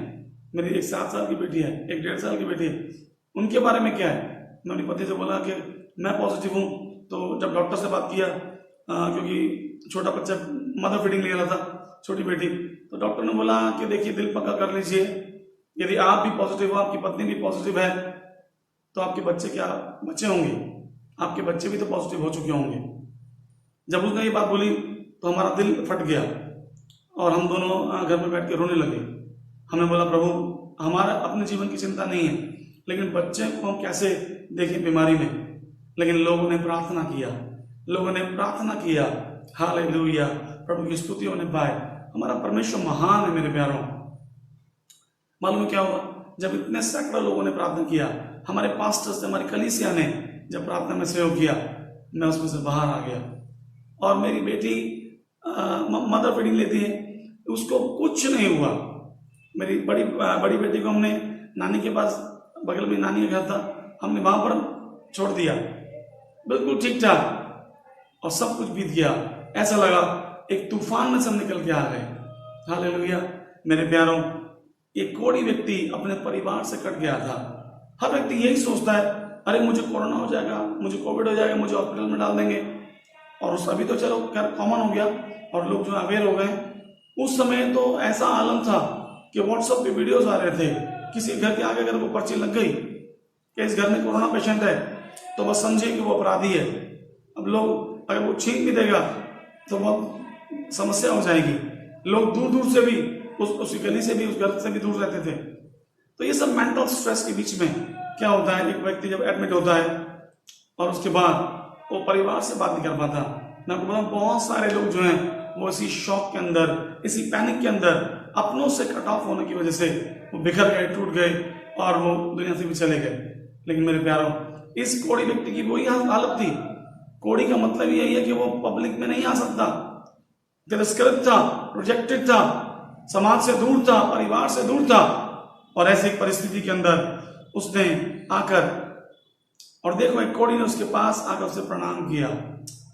मेरी एक 7 साल की बेटी है, एक 1.5 साल की बेटी है, उनके बारे में क्या है। मैं अपने पति से बोला कि मैं पॉजिटिव हूँ, तो जब डॉक्टर से बात किया क्योंकि छोटा बच्चा मदर फीडिंग ले रहा था, छोटी बेटी, तो डॉक्टर ने बोला कि देखिए दिल पक्का कर लीजिए, यदि आप भी पॉजिटिव हो, आपकी पत्नी भी पॉजिटिव है, तो आपके बच्चे होंगे, आपके बच्चे भी तो पॉजिटिव हो चुके होंगे। जब उसने ये बात बोली तो हमारा दिल फट गया और हम दोनों घर में बैठ के रोने लगे। हमने बोला प्रभु हमारा अपने जीवन की चिंता नहीं है, लेकिन बच्चे को हम कैसे देखें बीमारी में। लेकिन लोगों ने प्रार्थना किया, हालेलुया, प्रभु की स्तुति होने पाए। हमारा परमेश्वर महान है मेरे प्यारों। मालूम क्या हुआ? जब इतने सैकड़ों लोगों ने प्रार्थना किया, हमारे पास्टर्स ने, हमारी कलीसिया ने जब प्रार्थना में सहयोग किया, मैं उसमें से बाहर आ गया। और मेरी बेटी मदर फीडिंग लेती है, उसको कुछ नहीं हुआ। मेरी बड़ी बेटी को हमने नानी के पास, बगल में नानी का घर था, हमने वहां पर छोड़ दिया, बिल्कुल ठीक ठाक, और सब कुछ बीत गया। ऐसा लगा एक तूफान में सब निकल के आ गए। हालेलुया मेरे प्यारों। एक कोढ़ी व्यक्ति अपने परिवार से कट गया था। हर व्यक्ति यही सोचता है, अरे मुझे कोरोना हो जाएगा, मुझे कोविड हो जाएगा, मुझे हॉस्पिटल में डाल देंगे। और उस अभी तो चलो खैर कॉमन हो गया और लोग जो अवेयर हो गए। उस समय तो ऐसा आलम था कि व्हाट्सएप पे वीडियोस आ रहे थे, किसी घर के आगे अगर वो पर्ची लग गई कि इस घर में कोरोना पेशेंट है, तो बस समझिए कि वो अपराधी है। अब लोग अगर वो छीन भी देगा तो बहुत समस्या हो जाएगी। लोग दूर दूर से भी उस गली से भी, उस घर से भी दूर रहते थे। तो ये सब मेंटल स्ट्रेस के बीच में क्या होता है, एक व्यक्ति जब एडमिट होता है और उसके बाद वो परिवार से बात नहीं कर पाता। मैं आपको बताऊं, बहुत सारे लोग जो हैं वो इसी शॉक के अंदर, इसी पैनिक के अंदर, अपनों से कट ऑफ होने की वजह से वो बिखर गए, टूट गए और वो दुनिया से भी चले गए। लेकिन मेरे प्यारों, इस कोढ़ी व्यक्ति की वही हालत थी। कोढ़ी का मतलब यही है कि वो पब्लिक में नहीं आ सकता, तिरस्कृत था, प्रोजेक्टेड था, समाज से दूर था, परिवार से दूर था। और ऐसी परिस्थिति के अंदर उसने आकर, और देखो एक कोढ़ी ने उसके पास आकर उसे प्रणाम किया।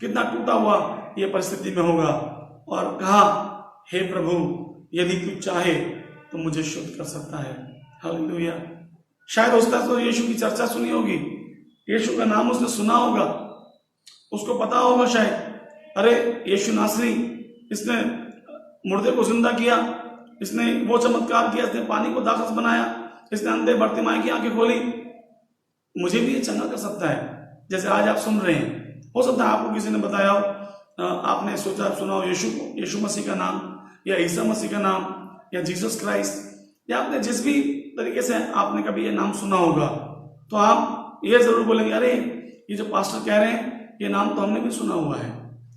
कितना टूटा हुआ ये परिस्थिति में होगा, और कहा हे प्रभु यदि तू चाहे तो मुझे शुद्ध कर सकता है। हालेलुया। शायद उसने तो यीशु की चर्चा सुनी होगी, यीशु का नाम उसने सुना होगा, उसको पता होगा शायद, अरे यीशु नासरी, इसने मुर्दे को जिंदा किया, इसने वो चमत्कार किया, इसने पानी को दाखरस बनाया, इसने अंधे बर्तिमाई की आंखें खोली, मुझे भी ये चंगा कर सकता है। जैसे आज आप सुन रहे हैं, हो सकता है आपको किसी ने बताया हो, आपने सोचा सुना हो यीशु मसीह का नाम, या ईसा मसीह का नाम, या जीसस क्राइस्ट, या आपने जिस भी तरीके से आपने कभी ये नाम सुना होगा, तो आप ये जरूर बोलेंगे, अरे ये जो पास्टर कह रहे हैं ये नाम तो हमने भी सुना हुआ है।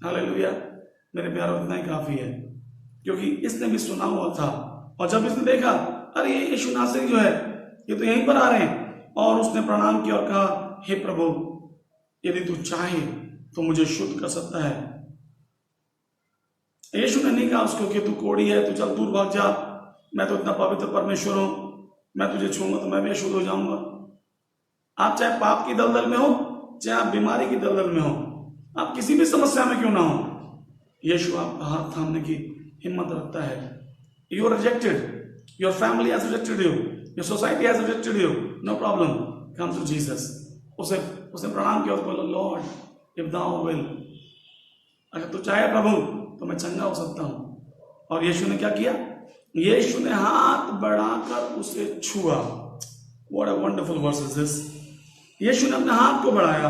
हालेलुया मेरे प्यारों, इतना ही काफी है, क्योंकि इसने भी सुना हुआ था। और जब इसने देखा, अरे ये यीशु नासरी जो है ये तो यहीं पर आ रहे हैं, और उसने प्रणाम किया और कहा हे प्रभु यदि तू चाहे तो मुझे शुद्ध कर सकता है। यीशु ने नहीं कहा उसको कि तू कोढ़ी है, तू चल दूर भाग जा, मैं तो इतना पवित्र परमेश्वर हूं, मैं तुझे छूंगा तो मैं भी अशुद्ध हो जाऊंगा। आप चाहे पाप की दलदल में हो, चाहे आप बीमारी की दलदल में हो, आप किसी भी समस्या में क्यों ना हो, यीशु आपका हाथ थामने की हिम्मत रखता है। You are rejected, your family has rejected you, your society has rejected you, no problem, come to Jesus. उसे प्रणाम किया और बोला लॉर्ड इफ दाउ विल, अगर तू चाहे प्रभु तो मैं चंगा हो सकता हूं। और यीशु ने क्या किया? यीशु ने हाथ बढ़ाकर उसे छुआ। What a wonderful verse is this. Yeshu ने अपने हाथ को बढ़ाया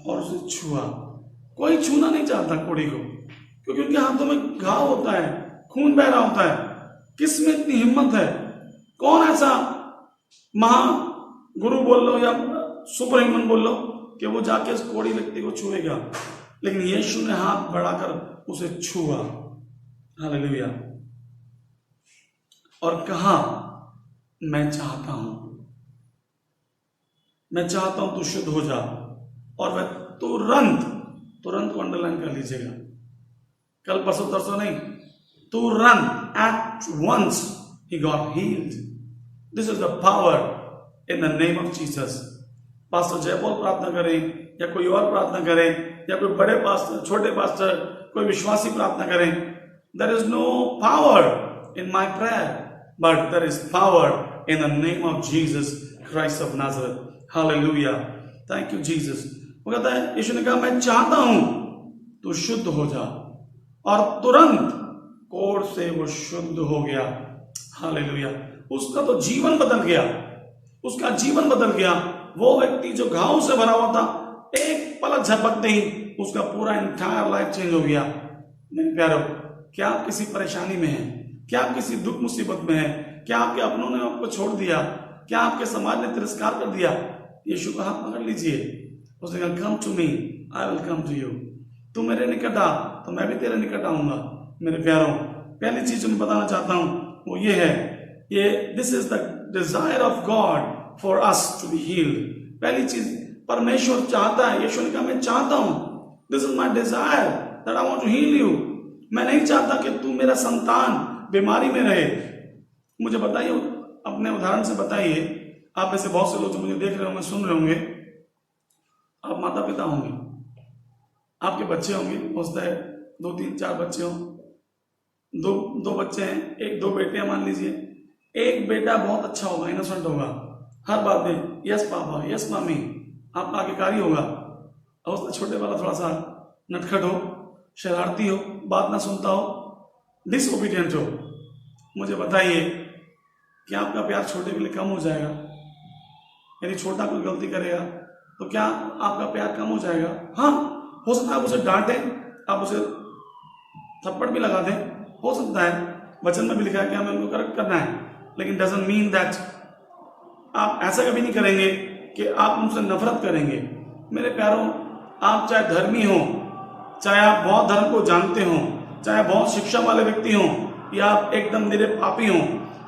और उसे छुआ। कोई छूना नहीं चाहता कोड़ी को, क्योंकि उनके हाथों में घाव होता है, खून बह रहा होता है। किस में इतनी हिम्मत है? कौन ऐसा महा गुरु बोल लो या सुपर ह्यूमन बोल लो कि वो जाके उस कोड़ी व्यक्ति को छुएगा? लेकिन यीशु ने हाथ बढ़ाकर उसे छुआ। हालेलुया। और कहा, मैं चाहता हूं तू शुद्ध हो जा। और वह तुरंत को अंडरलाइन कर लीजिएगा, कल परसों तरसों नहीं, तुरंत, एट वंस ही got healed. This is the power in the name of Jesus. Pastor Jaipal प्रार्थना करें या कोई और प्रार्थना करें या कोई बड़े पास्टर, छोटे पास्टर, कोई विश्वासी प्रार्थना करें, there is no power in my prayer, but there is power in the name of Jesus Christ of Nazareth. Hallelujah, thank you Jesus. वो कहता है, यीशु ने कहा, मैं चाहता हूं तू शुद्ध हो जा। और तुरंत कोढ़ से वो शुद्ध हो गया। हालेलुया। उसका तो जीवन बदल गया, उसका जीवन बदल गया। वो व्यक्ति जो घाव से भरा हुआ था, एक पलक झपकते ही उसका पूरा इंटायर लाइफ चेंज हो गया। मेरे प्यारो, क्या आप किसी परेशानी में हैं? क्या आप किसी दुख मुसीबत में हैं? क्या आपके अपनों ने आपको छोड़ दिया? क्या आपके समाज ने तिरस्कार कर दिया? यीशु का हाथ पकड़ लीजिए। उसने कहा, come to me, I will come to you. तू मेरे निकट आ तो मैं भी तेरे निकट आऊंगा। मेरे प्यारों, पहली चीज जो मैं बताना चाहता हूं वो ये है, ये this is the desire of God for us to be healed. पहली चीज, परमेश्वर चाहता है। यीशु ने कहा, मैं चाहता हूं, this is my desire that I want to heal you. मैं नहीं चाहता कि तू मेरा संतान बीमारी में रहे। मुझे बताइए, अपने उदाहरण से बताइए। आप ऐसे बहुत से लोग जो मुझे देख रहे होंगे, सुन रहे होंगे, आप माता पिता होंगे, आपके बच्चे होंगे, हो सकता है 2 3 4 बच्चे हों, दो बच्चे हैं, एक 2 बेटियां मान लीजिए। एक बेटा बहुत अच्छा होगा, इनोसेंट होगा, हर बात में यस पापा, यस मामी, आपका आज्ञाकारी होगा। और उसका छोटे वाला थोड़ा सा नटखट हो, शरारती हो, बात ना सुनता हो, डिसओबीडियंट हो। मुझे बताइए, क्या आपका प्यार छोटे के लिए कम हो जाएगा? यदि छोटा कोई गलती करेगा तो क्या आपका प्यार कम हो जाएगा? हाँ, हो सकता है आप उसे डांटें, आप उसे थप्पड़ भी लगा दें, हो सकता है, वचन में भी लिखा है कि हमें उनको करेक्ट करना है, लेकिन डजंट मीन दैट आप ऐसा कभी नहीं करेंगे कि आप उनसे नफरत करेंगे। मेरे प्यारों, आप चाहे धर्मी हो, चाहे आप बहुत धर्म को जानते हो, चाहे बहुत शिक्षा वाले व्यक्ति हो, या आप एकदम निरे पापी हो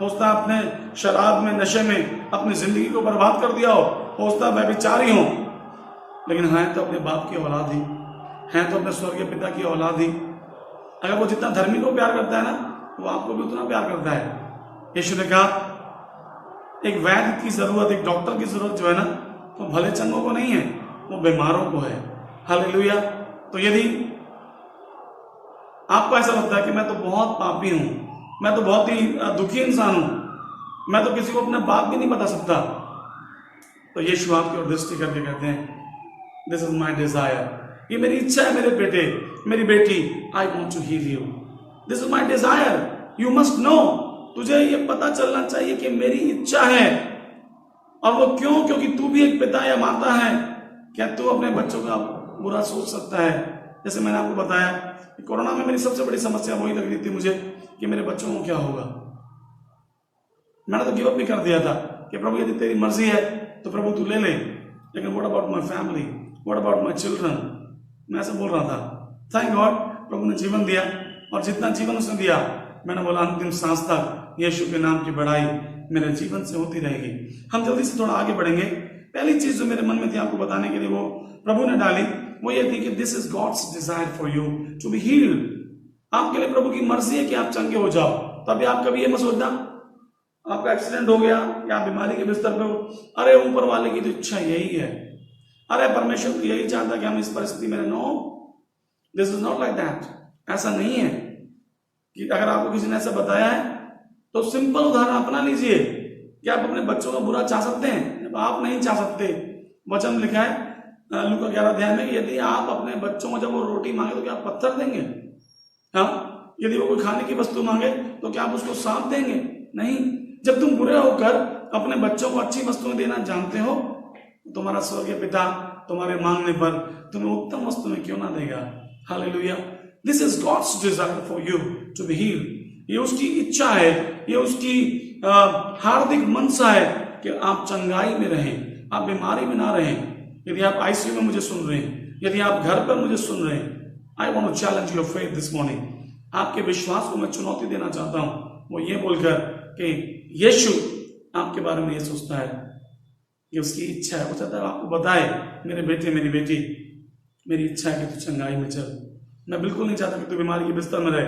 सकता है आपने शराब में, नशे में अपनी जिंदगी को बर्बाद कर दिया हो सकता है व्यभिचारी हो, लेकिन हैं तो अपने बाप की औलाद ही, हैं तो अपने स्वर्गीय पिता की औलाद ही। अगर वो जितना धर्मी को प्यार करता है ना, वो आपको भी उतना प्यार करता है। यीशु ने कहा, एक वैद्य की जरूरत, एक डॉक्टर की जरूरत जो है ना, वो भले चंगों को नहीं है, वो बीमारों को है। हालेलुया। तो यदि आपको ऐसा लगता है कि मैं तो बहुत पापी हूं, मैं तो बहुत ही दुखी इंसान हूं, मैं तो किसी को अपना बाप भी नहीं बता सकता, तो यीशु आपकी ओर दृष्टि करके कहते हैं, दिस इज माई डिजायर, ये मेरी इच्छा है मेरे बेटे, मेरी बेटी, I want to heal you, this is my desire, you must know. तुझे ये पता चलना चाहिए कि मेरी इच्छा है। और वो क्यों? क्योंकि तू भी एक पिता या माता है। क्या तू अपने बच्चों का बुरा सोच सकता है? जैसे मैंने आपको बताया, कोरोना में मेरी सबसे बड़ी समस्या वही लग रही थी मुझे कि मेरे बच्चों को क्या होगा। मैंने तो गिव अप भी कर दिया था कि प्रभु यदि तेरी मर्जी है तो प्रभु तू ले ले, लेकिन what about my family, what about my children, मैं ऐसा बोल रहा था। थैंक गॉड, प्रभु ने जीवन दिया, और जितना जीवन उसने दिया, मैंने बोला अंतिम सांस तक यीशु के नाम की बढ़ाई मेरे जीवन से होती रहेगी। हम जल्दी से थोड़ा आगे बढ़ेंगे। पहली चीज जो मेरे मन में थी आपको बताने के लिए, वो प्रभु ने डाली, वो ये थी कि this is God's desire for you to be healed. आपके लिए प्रभु की मर्जी है कि आप चंगे हो जाओ। तभी आप कभी ये मत सोचना आपका एक्सीडेंट हो गया या आप बीमारी के बिस्तर पे हो, अरे ऊपर वाले की तो इच्छा यही है, अरे परमेश्वर तो यही चाहता कि हम इस परिस्थिति में। No, this is not like that. ऐसा नहीं है कि अगर आपको किसी ने ऐसा बताया है तो सिंपल उदाहरण अपना लीजिए कि आप अपने बच्चों का बुरा चाह सकते हैं? जब आप नहीं चाह सकते, वचन लिखा है लूका 11 अध्याय में, यदि आप अपने बच्चों को जब वो रोटी मांगे तो क्या आप पत्थर देंगे? हाँ, यदि वो कोई खाने की वस्तु मांगे तो क्या आप उसको सांप देंगे? नहीं। जब तुम बुरे होकर अपने बच्चों को अच्छी वस्तुएं देना जानते हो, तुम्हारा स्वर्गीय पिता तुम्हारे मांगने पर तुम्हें उत्तम वस्तुएं क्यों ना देगा? Hallelujah. This is God's desire for you to be healed. ये उसकी इच्छा है, ये उसकी हार्दिक मनसा है कि आप चंगाई में रहें, आप बीमारी में ना रहें। यदि आप आईसीयू में मुझे सुन रहे हैं, यदि आप घर पर मुझे सुन रहे हैं, I want to challenge your faith this morning. आपके विश्वास को मैं चुनौती देना चाहता हूं, वो ये बोलकर कि यीशु आपके बारे में ये सोचता है कि उसकी इच्छा है, वो चाहता है आपको बताए, मेरे बेटे मेरी बेटी, मेरी इच्छा है कि तू चंगाई में चल। मैं बिल्कुल नहीं चाहता कि तू बीमारी के बिस्तर में रहे।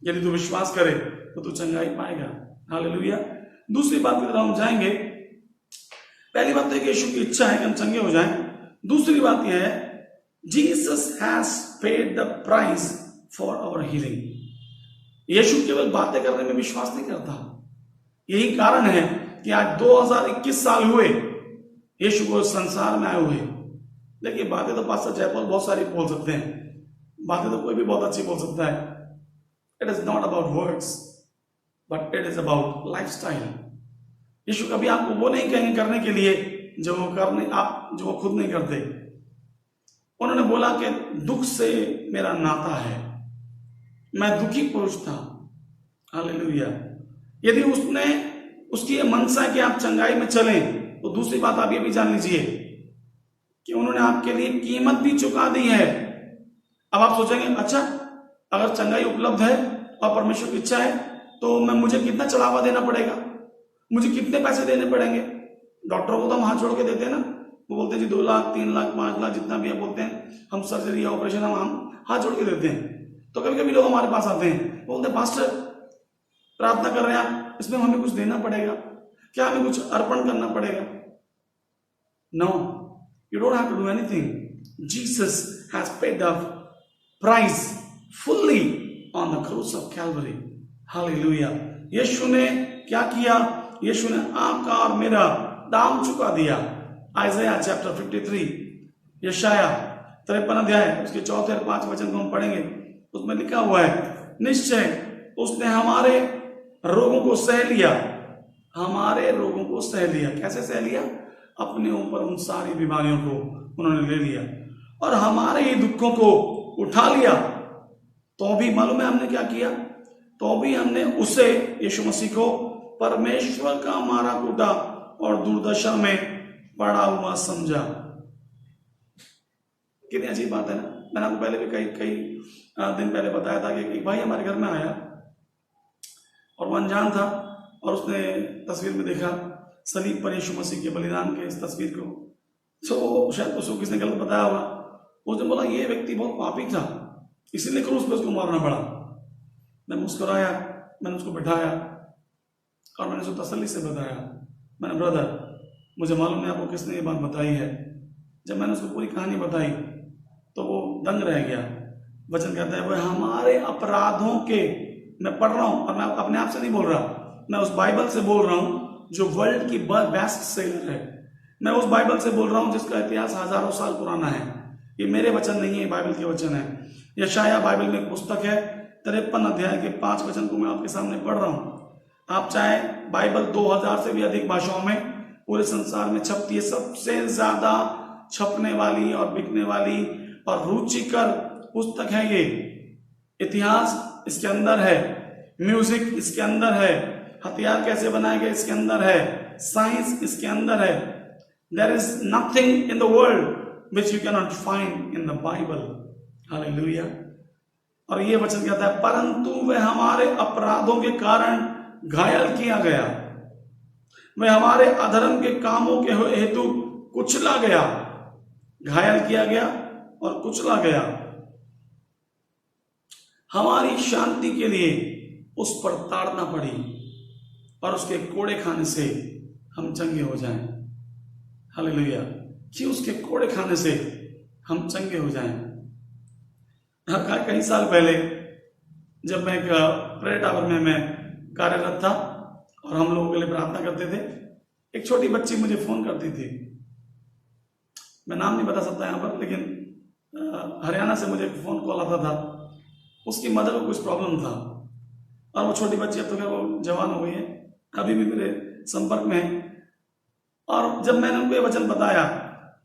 यदि तू विश्वास करे तो तू चंगाई पाएगा। हालेलुया। दूसरी बात की तरफ हम जाएंगे। पहली बात तो है कि यीशु की इच्छा है कि हम चंगे हो जाएं। दूसरी बात यह है, Jesus has paid the price for our healing. Yeshu केवल बातें करने में विश्वास नहीं करता। यही कारण है कि आज 2021 साल हुए यीशु को संसार में आए हुए। देखिए, बातें तो पास्टर जयपाल बहुत सारी बोल सकते हैं, बातें तो कोई भी बहुत अच्छी बोल सकता है। It is not about words but it is about lifestyle. Yeshu कभी आपको वो नहीं कहेंगे करने के लिए जो वो खुद नहीं करते। उन्होंने बोला कि दुख से मेरा नाता है, मैं दुखी पुरुष था। हालेलुया। यदि उसकी ये मनसा है कि आप चंगाई में चलें, तो दूसरी बात आप ये भी जान लीजिए कि उन्होंने आपके लिए कीमत भी चुका दी है। अब आप सोचेंगे, अच्छा अगर चंगाई उपलब्ध है और परमेश्वर की इच्छा है तो मुझे कितना चढ़ावा देना पड़ेगा, मुझे कितने पैसे देने पड़ेंगे? डॉक्टरों को तो हम हाथ जोड़ के देते हैं ना, वो बोलते हैं जी 2 लाख 3 लाख 5 लाख जितना भी आप बोलते हैं, हम सर्जरी या ऑपरेशन हम हाथ जोड़ के देते हैं। तो कभी कभी लोग हमारे पास आते हैं, बोलते हैं पास्टर प्रार्थना कर रहे हैं आप, इसमें हमें कुछ देना पड़ेगा क्या, हमें कुछ अर्पण करना पड़ेगा? No, you don't have to do anything. Jesus has paid the price fully on the cross of Calvary. Hallelujah. Yeshu ने क्या किया? यीशु ने आपका और मेरा दाम चुका दिया। आइज़ाया चैप्टर 53, यशाया 53 अध्याय उसके 4 और 5 वचन को हम पढ़ेंगे। उसमें लिखा हुआ है, निश्चय उसने हमारे रोगों को सह लिया, हमारे रोगों को सह लिया। कैसे सह लिया? अपने ऊपर उन सारी बीमारियों को उन्होंने ले लिया और हमारे ही दुखों को उठा लिया। तो भी मालूम है हमने क्या किया? तो भी हमने उसे, यीशु मसीह को, परमेश्वर का मारा कूटा और दुर्दशा में पड़ा हुआ समझा। कितनी अजीब बात है ना। मैंने आपको पहले भी कई दिन पहले बताया था कि एक भाई हमारे घर में आया और वो अनजान था और उसने तस्वीर में देखा सलीब पर यीशु मसीह के बलिदान के इस तस्वीर को। तो शायद उसको किसने गलत बताया होगा। उसने बोला ये व्यक्ति बहुत पापी था, इसीलिए क्रूस पे उसको मारना पड़ा। मैं मुस्कुराया, मैंने उसको बिठाया और मैंने उसको तसल्ली से बताया, मैंने ब्रदर मुझे मालूम है आपको किसने ये बात बताई है। जब मैंने उसको पूरी कहानी बताई तो वो दंग रह गया। वचन कहता है वह हमारे अपराधों के, मैं पढ़ रहा हूं और मैं अपने आप से नहीं बोल रहा, मैं उस बाइबल से बोल रहा हूं जो वर्ल्ड की बेस्ट सेलर है। मैं उस बाइबल से बोल रहा हूं जिसका इतिहास हजारों साल पुराना है। ये मेरे वचन नहीं है, बाइबल के वचन है। यशाया बाइबल में एक पुस्तक है, 53 अध्याय के 5 वचन को मैं आपके सामने पढ़ रहा हूं। आप चाहे बाइबल 2000 से भी अधिक भाषाओं में पूरे संसार में छपती है, सबसे ज्यादा छपने वाली और बिकने वाली और रुचिकर पुस्तक है ये। इतिहास इसके अंदर है, म्यूजिक इसके अंदर है, हथियार कैसे बनाए गए इसके अंदर है, साइंस इसके अंदर है। There is nothing in the world which you cannot find in the Bible. Hallelujah. और ये वचन कहता है परंतु वह हमारे अपराधों के कारण घायल किया गया, वह हमारे अधर्म के कामों के हेतु कुचला गया। घायल किया गया और कुचला गया। हमारी शांति के लिए उस पर ताड़ना पड़ी और उसके कोड़े खाने से हम चंगे हो जाएं। हालेलुया। कि उसके कोड़े खाने से हम चंगे हो जाएं। कई साल पहले जब मैं एक प्रेयर टावर में मैं कार्यरत था और हम लोगों के लिए प्रार्थना करते थे, एक छोटी बच्ची मुझे फोन करती थी, मैं नाम नहीं बता सकता यहाँ पर, लेकिन हरियाणा से मुझे एक फ़ोन कॉल आता था। उसकी मदर को कुछ प्रॉब्लम था और वो छोटी बच्ची, अब तो क्या वो जवान हो गई है, अभी भी मेरे संपर्क में है। और जब मैंने उनको ये वचन बताया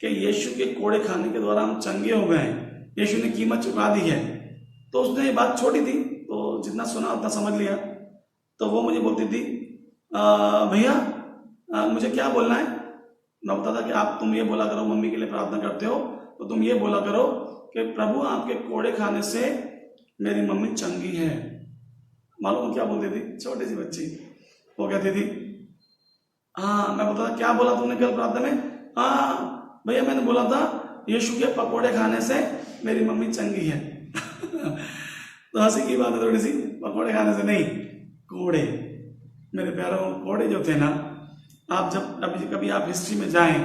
कि यीशु के कोड़े खाने के द्वारा हम चंगे हो गए हैं, यीशु ने कीमत चुका दी है, तो उसने ये बात छोटी थी, तो जितना सुना उतना समझ लिया। तो वो मुझे बोलती थी, भैया मुझे क्या बोलना है? मैं बताता था कि तुम ये बोला करो, मम्मी के लिए प्रार्थना करते हो तो तुम ये बोला करो कि प्रभु आपके कोड़े खाने से मेरी मम्मी चंगी है। मालूम क्या बोलती थी? छोटी सी बच्ची वो कहती थी, हाँ। मैं बोलता था, क्या बोला तुमने कल प्रार्थना में? हाँ भैया मैंने बोला था यीशु के पकोड़े खाने से मेरी मम्मी चंगी है। तो हंसी की बात है थोड़ी सी, पकोड़े खाने से नहीं, कोड़े। मेरे प्यारों, कोड़े जो थे ना, आप जब अभी कभी आप हिस्ट्री में जाएं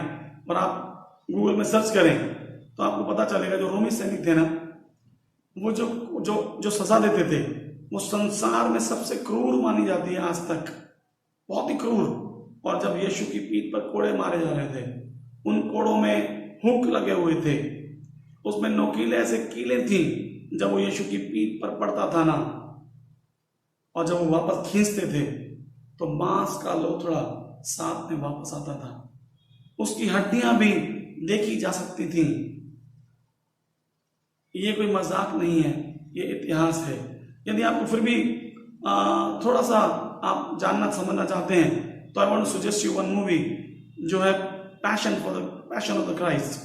और आप गूगल में सर्च करें तो आपको पता चलेगा जो रोमी सैनिक थे ना, वो जो जो जो सजा देते थे वो संसार में सबसे क्रूर मानी जाती है आज तक, बहुत ही क्रूर। और जब यीशु की पीठ पर कोड़े मारे जा रहे थे, उन कोड़ों में हुक लगे हुए थे, उसमें नोकीले ऐसे कीले थी, जब वो यीशु की पीठ पर पड़ता था ना, और जब वो वापस खींचते थे तो मांस का लोथड़ा साथ में वापस आता था। उसकी हड्डियां भी देखी जा सकती थी। ये कोई मजाक नहीं है, ये इतिहास है। यदि आपको फिर भी थोड़ा सा आप जानना समझना चाहते हैं तो I want to suggest you one movie जो है पैशन ऑफ द क्राइस्ट,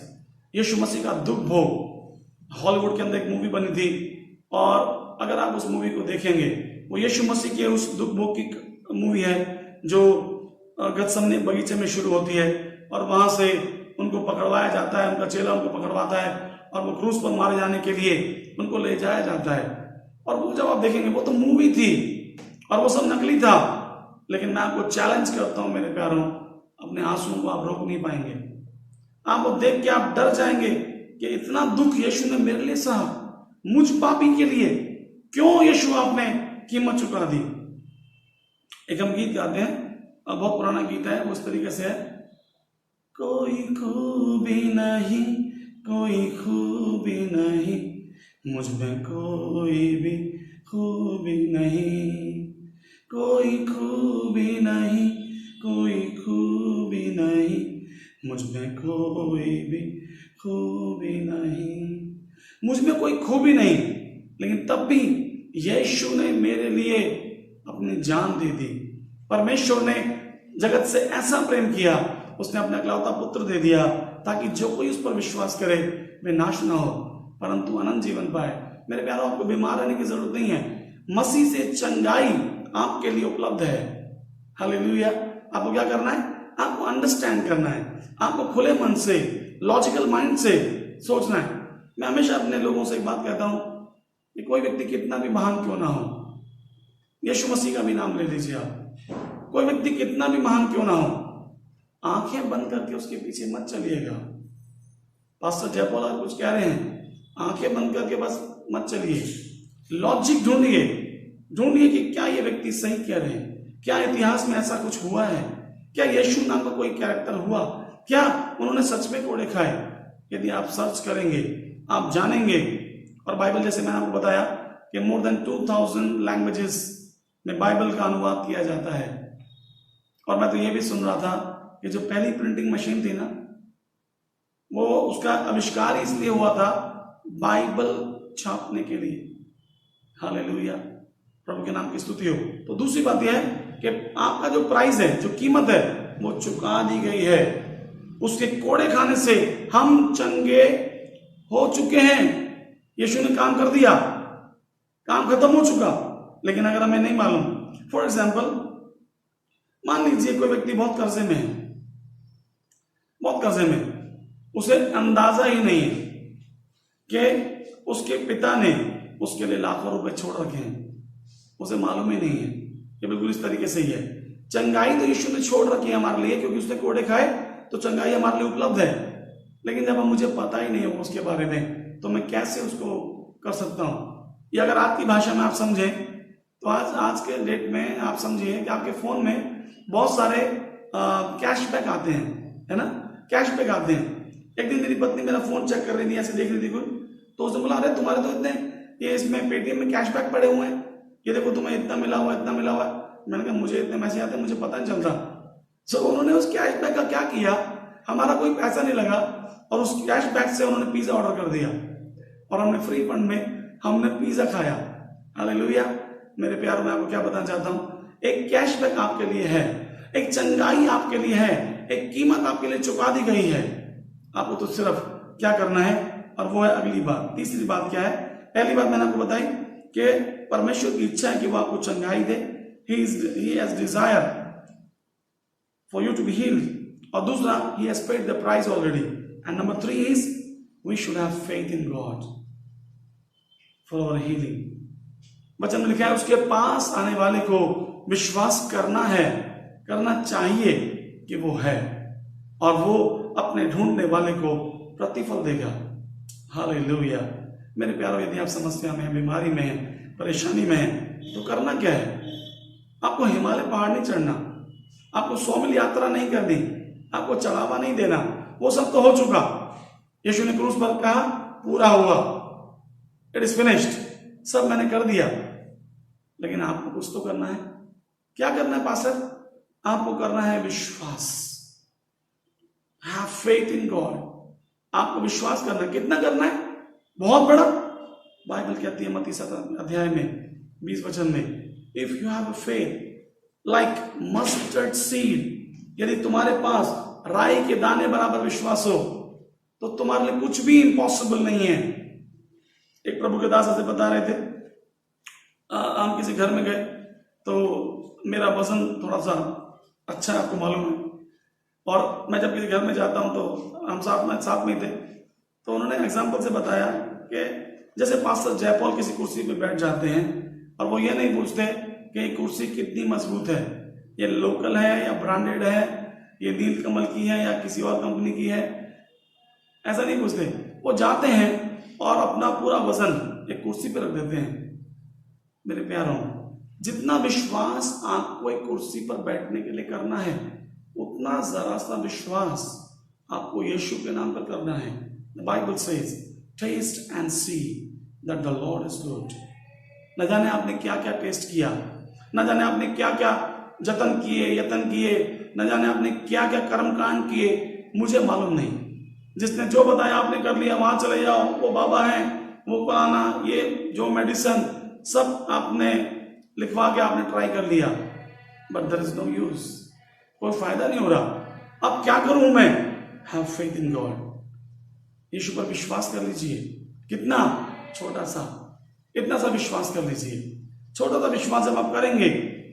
यीशु मसीह का दुख भोग। हॉलीवुड के अंदर एक मूवी बनी थी, और अगर आप उस मूवी को देखेंगे, वो यीशु मसीह के उस दुख भोग की मूवी है जो गतसमने बगीचे में शुरू होती है, और वहां से उनको पकड़वाया जाता है, उनका चेला उनको पकड़वाता है और वो क्रूस पर मारे जाने के लिए उनको ले जाया जाता है। और वो जब आप देखेंगे, वो तो मूवी थी और वो सब नकली था, लेकिन मैं आपको चैलेंज करता हूं मेरे प्यारों, अपने आंसुओं को आप रोक नहीं पाएंगे। आप वो देख के आप डर जाएंगे कि इतना दुख यीशु ने मेरे लिए सहा, मुझ पापी के लिए क्यों यीशु आपने कीमत चुका दी। एक हम गीत गाते हैं, बहुत पुराना गीत है, उस तरीके से है, कोई खूबी नहीं, कोई खूबी नहीं, मुझ में कोई भी खूबी नहीं, कोई खूबी नहीं, कोई खूबी नहीं, मुझ में कोई भी खूबी नहीं। मुझ में कोई खूबी नहीं, लेकिन तब भी यीशु ने मेरे लिए अपनी जान दे दी। परमेश्वर ने जगत से ऐसा प्रेम किया, उसने अपना इकलौता पुत्र दे दिया, ताकि जो कोई उस पर विश्वास करे वे नाश ना हो परंतु अनंत जीवन पाए। मेरे प्यारों, आपको बीमार रहने की जरूरत नहीं है, मसीह से चंगाई आपके लिए उपलब्ध है। हालेलुया। आपको क्या करना है? आपको अंडरस्टैंड करना है, आपको खुले मन से, लॉजिकल माइंड से सोचना है। मैं हमेशा अपने लोगों से एक बात कहता हूं कि कोई व्यक्ति कितना भी महान क्यों ना हो, यीशु मसीह का भी नाम ले लीजिए आप, कोई व्यक्ति कितना भी महान क्यों ना हो, आंखें बंद करके उसके पीछे मत चलिएगा। पास्टर जयपाल कुछ कह रहे हैं, आंखें बंद करके बस मत चलिए, लॉजिक ढूंढिए कि क्या ये व्यक्ति सही कह रहे हैं, क्या इतिहास में ऐसा कुछ हुआ है, क्या यीशु नाम का कोई कैरेक्टर हुआ, क्या उन्होंने सच में कोड़े खाए। यदि आप सर्च करेंगे आप जानेंगे। और बाइबल, जैसे मैंने आपको बताया कि मोर देन 2000 लैंग्वेजेस में बाइबल का अनुवाद किया जाता है। और मैं तो ये भी सुन रहा था कि जो पहली प्रिंटिंग मशीन थी ना, वो उसका आविष्कार इसलिए हुआ था बाइबल छापने के लिए। हालेलुया, प्रभु के नाम की स्तुति हो। तो दूसरी बात यह है कि आपका जो प्राइस है, जो कीमत है, वो चुका दी गई है। उसके कोड़े खाने से हम चंगे हो चुके हैं। यीशु ने काम कर दिया, काम खत्म हो चुका। लेकिन अगर हमें नहीं मालूम, फॉर एग्जाम्पल मान लीजिए कोई व्यक्ति बहुत कर्जे में है, बहुत कर्जे में, उसे अंदाजा ही नहीं है कि उसके पिता ने उसके लिए लाखों रुपए छोड़ रखे हैं, उसे मालूम ही नहीं है। ये बिल्कुल इस तरीके से ही है। चंगाई तो यीशु ने छोड़ रखी है हमारे लिए, क्योंकि उसने कोड़े खाए तो चंगाई हमारे लिए उपलब्ध है। लेकिन जब मुझे पता ही नहीं हो उसके बारे में, तो मैं कैसे उसको कर सकता हूं। या अगर आपकी भाषा में आप समझें तो आज के डेट में आप समझिए कि आपके फोन में बहुत सारे कैशबैक आते हैं, है ना, कैशबैक आते हैं। एक दिन मेरी पत्नी मेरा फोन चेक कर रही थी, ऐसे देख रही थी कुछ, तो उसने बोला अरे तुम्हारे तो इतने ये इसमें पेटीएम में कैशबैक पड़े हुए हैं, ये देखो तुम्हें इतना मिला हुआ इतना मिला हुआ है। मैंने कहा मुझे इतने मैसेज आते हैं, मुझे पता नहीं चलता। सो उन्होंने उस कैशबैक का क्या किया, हमारा कोई पैसा नहीं लगा और उस कैशबैक से उन्होंने पिज्जा ऑर्डर कर दिया और हमने फ्री फंड में हमने पिज्जा खाया। हालेलुया। मेरे प्यारों, मैं आपको क्या बताना चाहता हूं, एक कैशबैक आपके लिए है, एक चंगाई आपके लिए है, एक कीमत आपके लिए चुका दी गई है। आपको तो सिर्फ क्या करना है, और वो है अगली बात। तीसरी बात क्या है? पहली बात मैंने आपको बताई कि परमेश्वर की इच्छा है कि वो आपको चंगाई दे, he has desire for you to be healed, और दूसरा he has paid the price already, and number 3 is we should have faith in God for our healing। वचन में लिखा है उसके पास आने वाले को विश्वास करना है, करना चाहिए कि वो है, और वो अपने ढूंढने वाले को प्रतिफल देगा। हालेलुया। मेरे प्यारों, यदि आप समस्या में, बीमारी में हैं, परेशानी में हैं, तो करना क्या है? आपको हिमालय पहाड़ नहीं चढ़ना, आपको 100 मील यात्रा नहीं करनी, आपको चढ़ावा नहीं देना, वो सब तो हो चुका। यीशु ने क्रूस पर कहा पूरा हुआ, इट इज फिनिश्ड, सब मैंने कर दिया। लेकिन आपको कुछ तो करना है। क्या करना है पास्टर? आपको करना है विश्वास। Have faith in God. आपको विश्वास करना है। कितना करना है? बहुत बड़ा। बाइबल कहती है मत्ती 7 अध्याय में 20 वचन में, if you have a faith like mustard seed, यदि तुम्हारे पास राई के दाने बराबर विश्वास हो तो तुम्हारे लिए कुछ भी इम्पॉसिबल नहीं है। एक प्रभु के दास ऐसे बता रहे थे, हम किसी घर में गए तो मेरा वजन थोड़ा सा अच्छा है, आपको मालूम है, और मैं जब किसी घर में जाता हूं तो हम साथ में थे, तो उन्होंने एग्जाम्पल से बताया कि जैसे पास्टर जयपॉल किसी कुर्सी पे बैठ जाते हैं और वो ये नहीं पूछते कि ये कुर्सी कितनी मजबूत है, ये लोकल है या ब्रांडेड है, ये नीलकमल की है या किसी और कंपनी की है, ऐसा नहीं पूछते। वो जाते हैं और अपना पूरा वजन एक कुर्सी पे रख देते हैं। मेरे प्यारों, जितना विश्वास आपको एक कुर्सी पर बैठने के लिए करना है, उतना जरा सा विश्वास आपको यीशु के नाम पर करना है। The Bible says, taste and see that the Lord is good। न जाने आपने क्या क्या टेस्ट किया, न जाने आपने क्या क्या यतन किए, न जाने आपने क्या क्या कर्मकांड किए, मुझे मालूम नहीं। जिसने जो बताया आपने कर लिया, वहां चले जाओ, वो बाबा है, वो फलाना, ये जो मेडिसिन सब आपने लिखवा के आपने ट्राई कर लिया, but there is no use, कोई फायदा नहीं हो रहा। अब क्या करूं मैं? Have faith in God. Yeshu पर विश्वास कर लीजिए। कितना? छोटा सा, इतना सा विश्वास कर लीजिए। छोटा सा विश्वास जब आप करेंगे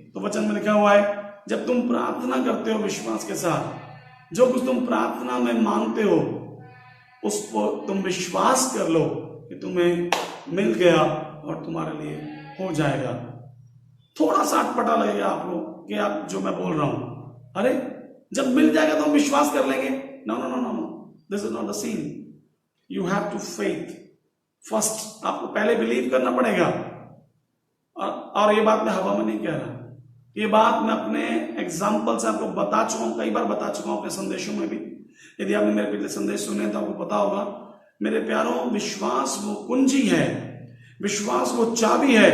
तो वचन में लिखा हुआ है, जब तुम प्रार्थना करते हो विश्वास के साथ, जो कुछ तुम प्रार्थना में मांगते हो उसको तुम विश्वास कर लो कि तुम्हें मिल गया और तुम्हारे लिए हो जाएगा। थोड़ा सा अटपटा लगेगा आपको कि आप जो मैं बोल रहा हूं, अरे जब मिल जाएगा तो हम विश्वास कर लेंगे। No no no no, this is not the scene. You have to faith first. आपको पहले बिलीव करना पड़ेगा। और ये बात मैं हवा में नहीं कह रहा, ये बात मैं अपने एग्जाम्पल से आपको बता चुका हूं, कई बार बता चुका हूं अपने संदेशों में भी। यदि आपने मेरे पिछले संदेश सुने तो आपको पता होगा। मेरे प्यारों, विश्वास वो कुंजी है, विश्वास वो चाबी है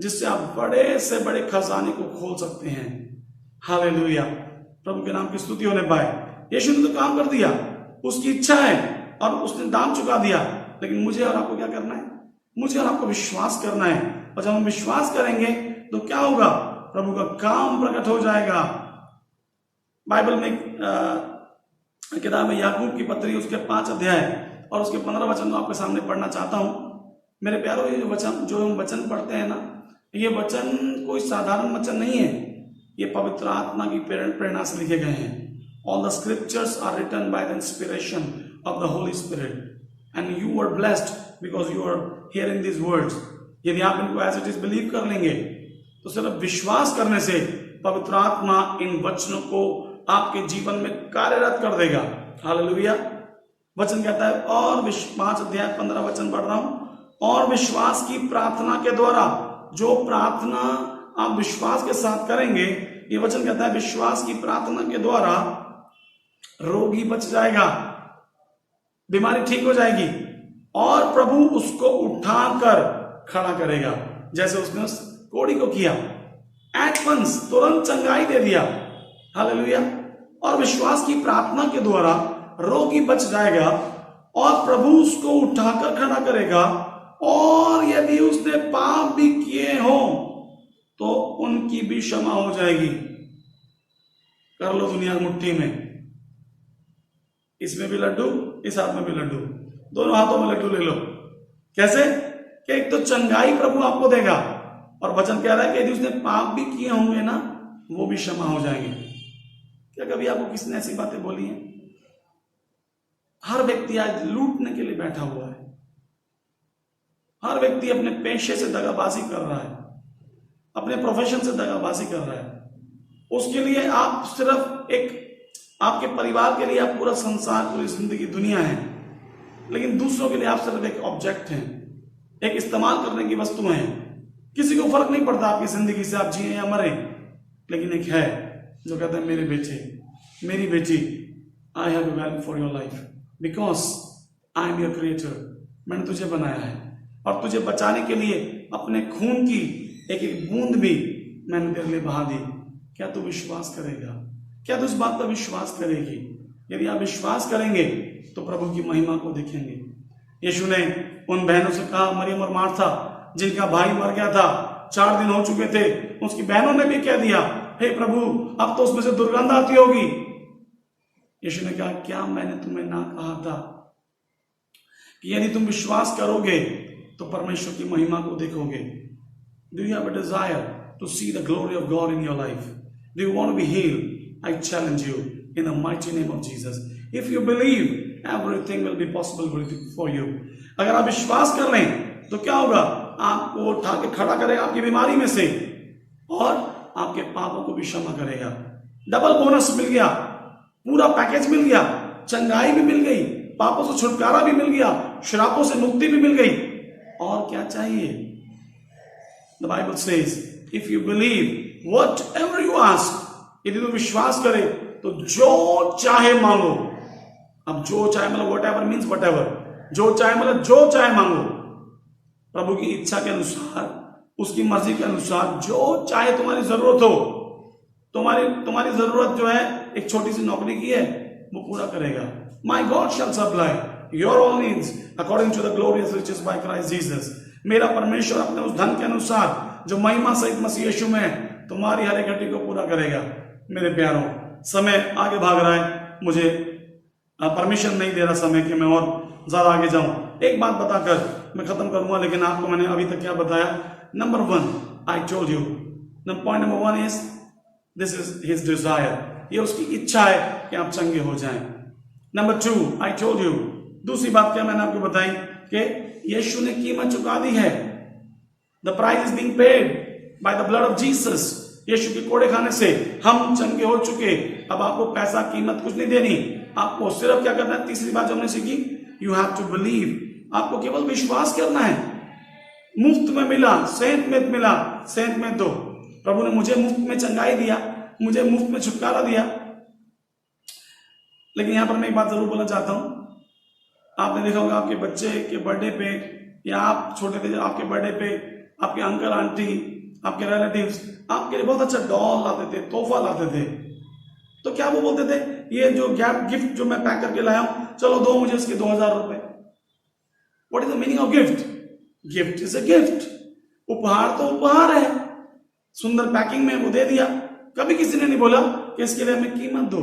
जिससे आप बड़े से बड़े खजाने को खोल सकते हैं। हालेलुया। प्रभु के नाम की स्तुति होने पाए। यीशु ने तो काम कर दिया, उसकी इच्छा है और उसने दाम चुका दिया, लेकिन मुझे और आपको क्या करना है? मुझे और आपको विश्वास करना है। और जब हम विश्वास करेंगे तो क्या होगा? प्रभु का काम प्रकट हो जाएगा। बाइबल में किताब में याकूब की पत्री उसके 5 अध्याय और उसके 15 वचन आपके सामने पढ़ना चाहता हूं। मेरे प्यारों, ये जो हम वचन पढ़ते हैं ना, ये वचन कोई साधारण वचन नहीं है, ये पवित्र आत्मा की प्रेरणा से लिखे गए हैं। All the scriptures are written by the inspiration of the Holy Spirit, and you are blessed because you are hearing these words। यदि आप इनको as it is believe कर लेंगे तो सिर्फ विश्वास करने से पवित्र आत्मा इन वचनों को आपके जीवन में कार्यरत कर देगा। हालेलुया। वचन कहता है, और 5 अध्याय 15 वचन पढ़ रहा हूं, और विश्वास की प्रार्थना के द्वारा, जो प्रार्थना आप विश्वास के साथ करेंगे, ये वचन कहता है विश्वास की प्रार्थना के द्वारा रोगी बच जाएगा। बीमारी ठीक हो जाएगी और प्रभु उसको उठाकर खड़ा करेगा, जैसे उसने उस कोढ़ी को किया। एट वंस, तुरंत चंगाई दे दिया। हालेलुया। और विश्वास की प्रार्थना के द्वारा रोगी बच जाएगा और प्रभु उसको उठाकर खड़ा करेगा। और यदि उसने पाप भी किए हो तो उनकी भी क्षमा हो जाएगी। कर लो दुनिया मुट्ठी में, इसमें भी लड्डू, इस हाथ में भी लड्डू, दोनों हाथों में लड्डू ले लो। कैसे? कि एक तो चंगाई प्रभु आपको देगा और वचन कह रहा है कि यदि उसने पाप भी किए होंगे ना, वो भी क्षमा हो जाएंगे। क्या कभी आपको किसी ने ऐसी बातें बोली हैं? हर व्यक्ति आज लूटने के लिए बैठा हुआ है। हर व्यक्ति अपने पेशे से दगाबाजी कर रहा है, अपने प्रोफेशन से दगाबाजी कर रहा है। उसके लिए आप सिर्फ एक, आपके परिवार के लिए आप पूरा संसार, पूरी जिंदगी, दुनिया है, लेकिन दूसरों के लिए आप सिर्फ एक ऑब्जेक्ट हैं, एक इस्तेमाल करने की वस्तु हैं। किसी को फर्क नहीं पड़ता आपकी जिंदगी से आप जिए या मरे, लेकिन एक है जो कहता है मेरे बेटे, मेरी बेटी, I have a value for your life because I am your creator. मैंने तुझे बनाया है और तुझे बचाने के लिए अपने खून की एक एक बूंद भी मैंने तेरे लिए बहा दी। क्या तू विश्वास करेगा? क्या तू इस बात पर विश्वास करेगी? यदि आप विश्वास करेंगे तो प्रभु की महिमा को देखेंगे। यीशु ने उन बहनों से कहा, मरियम और मार्था, जिनका भाई मर गया था, 4 दिन हो चुके थे, उसकी बहनों ने भी कह दिया, हे प्रभु अब तो उसमें से दुर्गंध आती होगी। यीशु ने कहा, क्या मैंने तुम्हें ना कहा था कि यदि तुम विश्वास करोगे तो परमेश्वर की महिमा को देखोगे? Do you have a desire to see the glory of God in your life? Do you want to be healed? I challenge you in the mighty name of Jesus. If you believe, everything will be possible for you. अगर आप विश्वास कर लें तो क्या होगा? आपको उठा के खड़ा करेगा आपकी बीमारी में से और आपके पापों को भी क्षमा करेगा। डबल बोनस मिल गया, पूरा पैकेज मिल गया, चंगाई भी मिल गई, पापों से छुटकारा भी मिल गया, श्रापों से मुक्ति भी मिल गई। और क्या चाहिए? The Bible says, if you believe, whatever you ask, यदि तुम विश्वास करे तो जो चाहे मांगो। अब जो चाहे मतलब what ever means what ever, जो चाहे मतलब जो चाहे मांगो। प्रभु की इच्छा के अनुसार, उसकी मर्जी के अनुसार जो चाहे तुम्हारी जरूरत हो, तुम्हारी जरूरत जो है एक छोटी सी नौकरी की है, वो पूरा करेगा। My God shall supply your all needs according to the glorious riches by Christ Jesus. मेरा परमेश्वर अपने उस धन के अनुसार जो महिमा सहित मसीह यीशु में है, तुम्हारी हर एक घटी को पूरा करेगा। मेरे प्यारों, समय आगे भाग रहा है, मुझे परमिशन नहीं दे रहा समय कि मैं और ज्यादा आगे जाऊं। एक बात बताकर मैं खत्म करूंगा, लेकिन आपको मैंने अभी तक क्या बताया? Number 1, I told you, point number 1 is this is his Dzire, ये उसकी इच्छा है कि आप चंगे हो जाएं। नंबर 2, आई टोल्ड यू, दूसरी बात क्या मैंने आपको बताई कि यीशु ने कीमत चुका दी है। The price is being paid by the blood of Jesus. Yeshu के कोड़े खाने से हम चंगे हो चुके। अब आपको पैसा, कीमत कुछ नहीं देनी, आपको सिर्फ क्या करना है? तीसरी बात जो हमने सीखी, यू हैव टू बिलीव। आपको केवल विश्वास करना है। मुफ्त में मिला, सेंत में मिला, सेंत में दो। प्रभु ने मुझे मुफ्त में चंगाई दिया, मुझे मुफ्त में छुटकारा दिया। लेकिन यहां पर मैं एक बात जरूर बोलना चाहता हूं। आपने देखा होगा आपके बच्चे के बर्थडे पे, या आप छोटे थे आपके बर्थडे पे, आपके अंकल आंटी, आपके रिलेटिव्स आपके लिए बहुत अच्छा डॉल लाते थे, तोहफा लाते थे। तो क्या वो बोलते थे, ये जो गिफ्ट जो मैं पैक करके लाया हूं, चलो दो मुझे इसके 2000 रुपए। What is the meaning of gift? Gift is a gift. उपहार तो उपहार है, सुंदर पैकिंग में वो दे दिया। कभी किसी ने नहीं बोला कि इसके लिए हमें कीमत दो,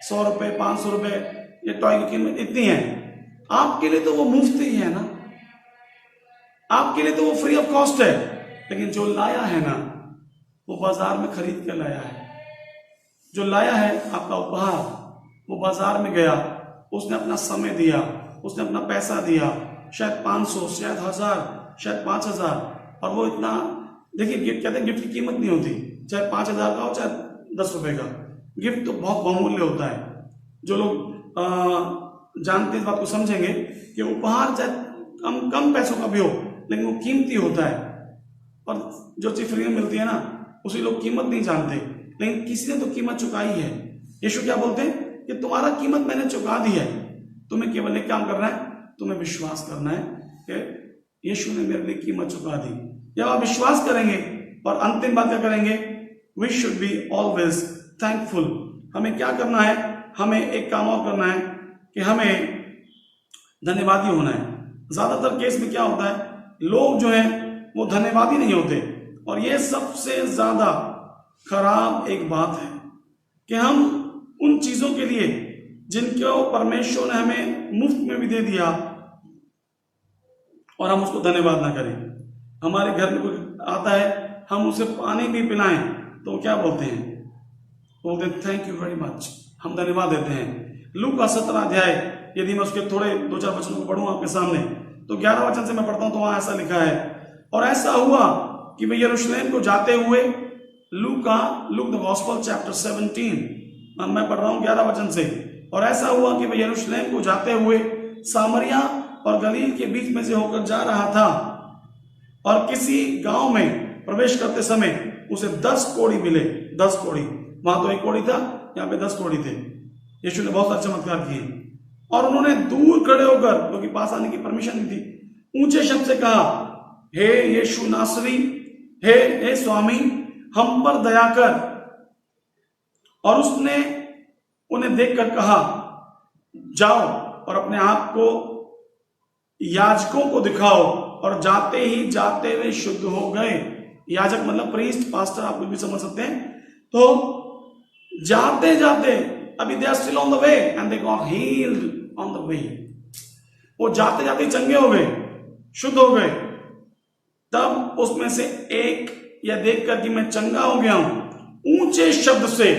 100 रुपए, 500 रुपए, ये टॉय की कीमत इतनी है। आपके लिए तो वो मुफ्त ही है ना, आपके लिए तो वो फ्री ऑफ कॉस्ट है। लेकिन जो लाया है ना, वो बाजार में खरीद के लाया है। जो लाया है आपका उपहार, वो बाजार में गया, उसने अपना समय दिया, उसने अपना पैसा दिया, शायद 500, शायद 1000, शायद 5000। और वो इतना, देखिए गिफ्ट कहते हैं गिफ्ट की कीमत नहीं होती, चाहे 5000 का हो चाहे 10 रुपए का। गिफ्ट तो बहुत बहुमूल्य होता है। जो लोग जानते इस बात को समझेंगे कि उपहार चाहे कम पैसों का भी हो, लेकिन वो कीमती होता है। और जो चीज फ्री में मिलती है ना, उसी लोग कीमत नहीं जानते, लेकिन किसी ने तो कीमत चुकाई है। यीशु क्या बोलते हैं कि तुम्हारा कीमत मैंने चुका दी है। तुम्हें केवल एक काम करना है, तुम्हें विश्वास करना है कि यीशु ने मेरे लिए कीमत चुका दी। जब आप विश्वास करेंगे और अंतिम बात क्या करेंगे, we should be always thankful. हमें क्या करना है, हमें एक काम और करना है कि हमें धन्यवादी होना है। ज्यादातर केस में क्या होता है, लोग जो हैं वो धन्यवादी नहीं होते, और ये सबसे ज्यादा खराब एक बात है कि हम उन चीजों के लिए जिनको परमेश्वर ने हमें मुफ्त में भी दे दिया और हम उसको धन्यवाद ना करें। हमारे घर में कोई आता है, हम उसे पानी भी पिलाएं तो क्या बोलते हैं, बोलते हैं थैंक यू वेरी मच, हम धन्यवाद देते हैं। लूका का 17 अध्याय, यदि मैं उसके थोड़े 2-4 वचनों को पढ़ूं आपके सामने, तो 11 वचन से मैं पढ़ता हूं तो वहां ऐसा लिखा है, और ऐसा हुआ कि वे यरूशलेम को जाते हुए, लूक द गॉस्पेल चैप्टर 17, मैं पढ़ रहा हूं 11 वचन से, और ऐसा हुआ कि वे यरूशलेम को जाते हुए सामरिया और गलील के बीच में से होकर जा रहा था, और किसी गांव में प्रवेश करते समय उसे 10 कोढ़ी मिले। 10 कोढ़ी, वहां तो 1 कोढ़ी था, यहाँ पे 10 कोढ़ी थे। यीशु ने बहुत सारे चमत्कार किए, और उन्होंने दूर खड़े होकर, क्योंकि पास आने की परमिशन नहीं थी, ऊंचे शब्द से कहा, हे यीशु नासरी, हे स्वामी, हम पर दया कर। और उसने उन्हें देखकर कहा, जाओ और अपने आप को याजकों को दिखाओ, और जाते ही जाते वे शुद्ध हो गए। याजक मतलब प्रीस्ट, पास्टर, आप कुछ भी समझ सकते हैं। तो जाते जाते, अभी they are still on the way and they got healed on the way, वो जाते जाते चंगे हो गए, शुद्ध हो गए। तब उसमें से एक यह देखकर कि मैं चंगा हो गया हूं, ऊंचे शब्द से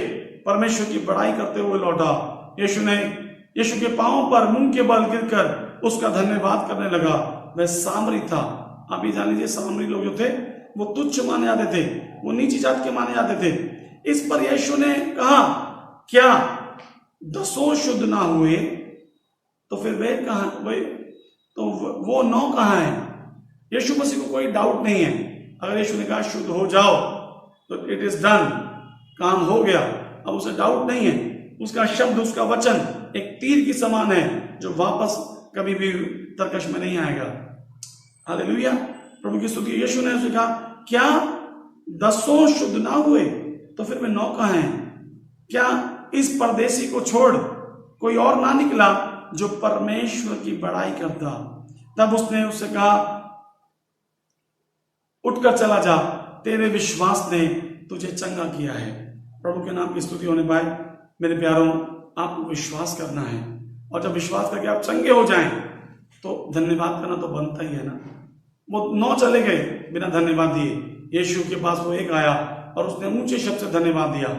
परमेश्वर की बड़ाई करते हुए लौटा। यीशु के पांवों पर मुंह के बल गिरकर उसका धन्यवाद करने लगा। वह सामरी था। आप ये जान लीजिए, सामरी लोग जो थे वो तुच्छ माने जाते थे, वो नीची जात के माने जाते थे। इस पर यीशु ने कहा, क्या 10 शुद्ध ना हुए? तो फिर वे कहां, तो वो 9 कहां है? यीशु मसीह को कोई डाउट नहीं है। अगर यीशु ने कहा शुद्ध हो जाओ तो इट इज डन, काम हो गया। अब उसे डाउट नहीं है। उसका शब्द, उसका वचन एक तीर की समान है जो वापस कभी भी तर्कश में नहीं आएगा। हालेलुया, प्रभु की स्तुति। यीशु ने उसे कहा, क्या 10 शुद्ध ना हुए? तो फिर वे 9 कहां हैं? क्या इस परदेसी को छोड़ कोई और ना निकला जो परमेश्वर की बड़ाई करता? तब उसने उससे कहा, उठकर चला जा, तेरे विश्वास ने तुझे चंगा किया है। प्रभु के नाम की स्तुति होने पाए। मेरे प्यारों, आपको विश्वास करना है, और जब विश्वास करके आप चंगे हो जाएं तो धन्यवाद करना तो बनता ही है ना। वो 9 चले गए बिना धन्यवाद दिए। यीशु के पास वो एक आया और उसने ऊंचे शब्द से धन्यवाद दिया।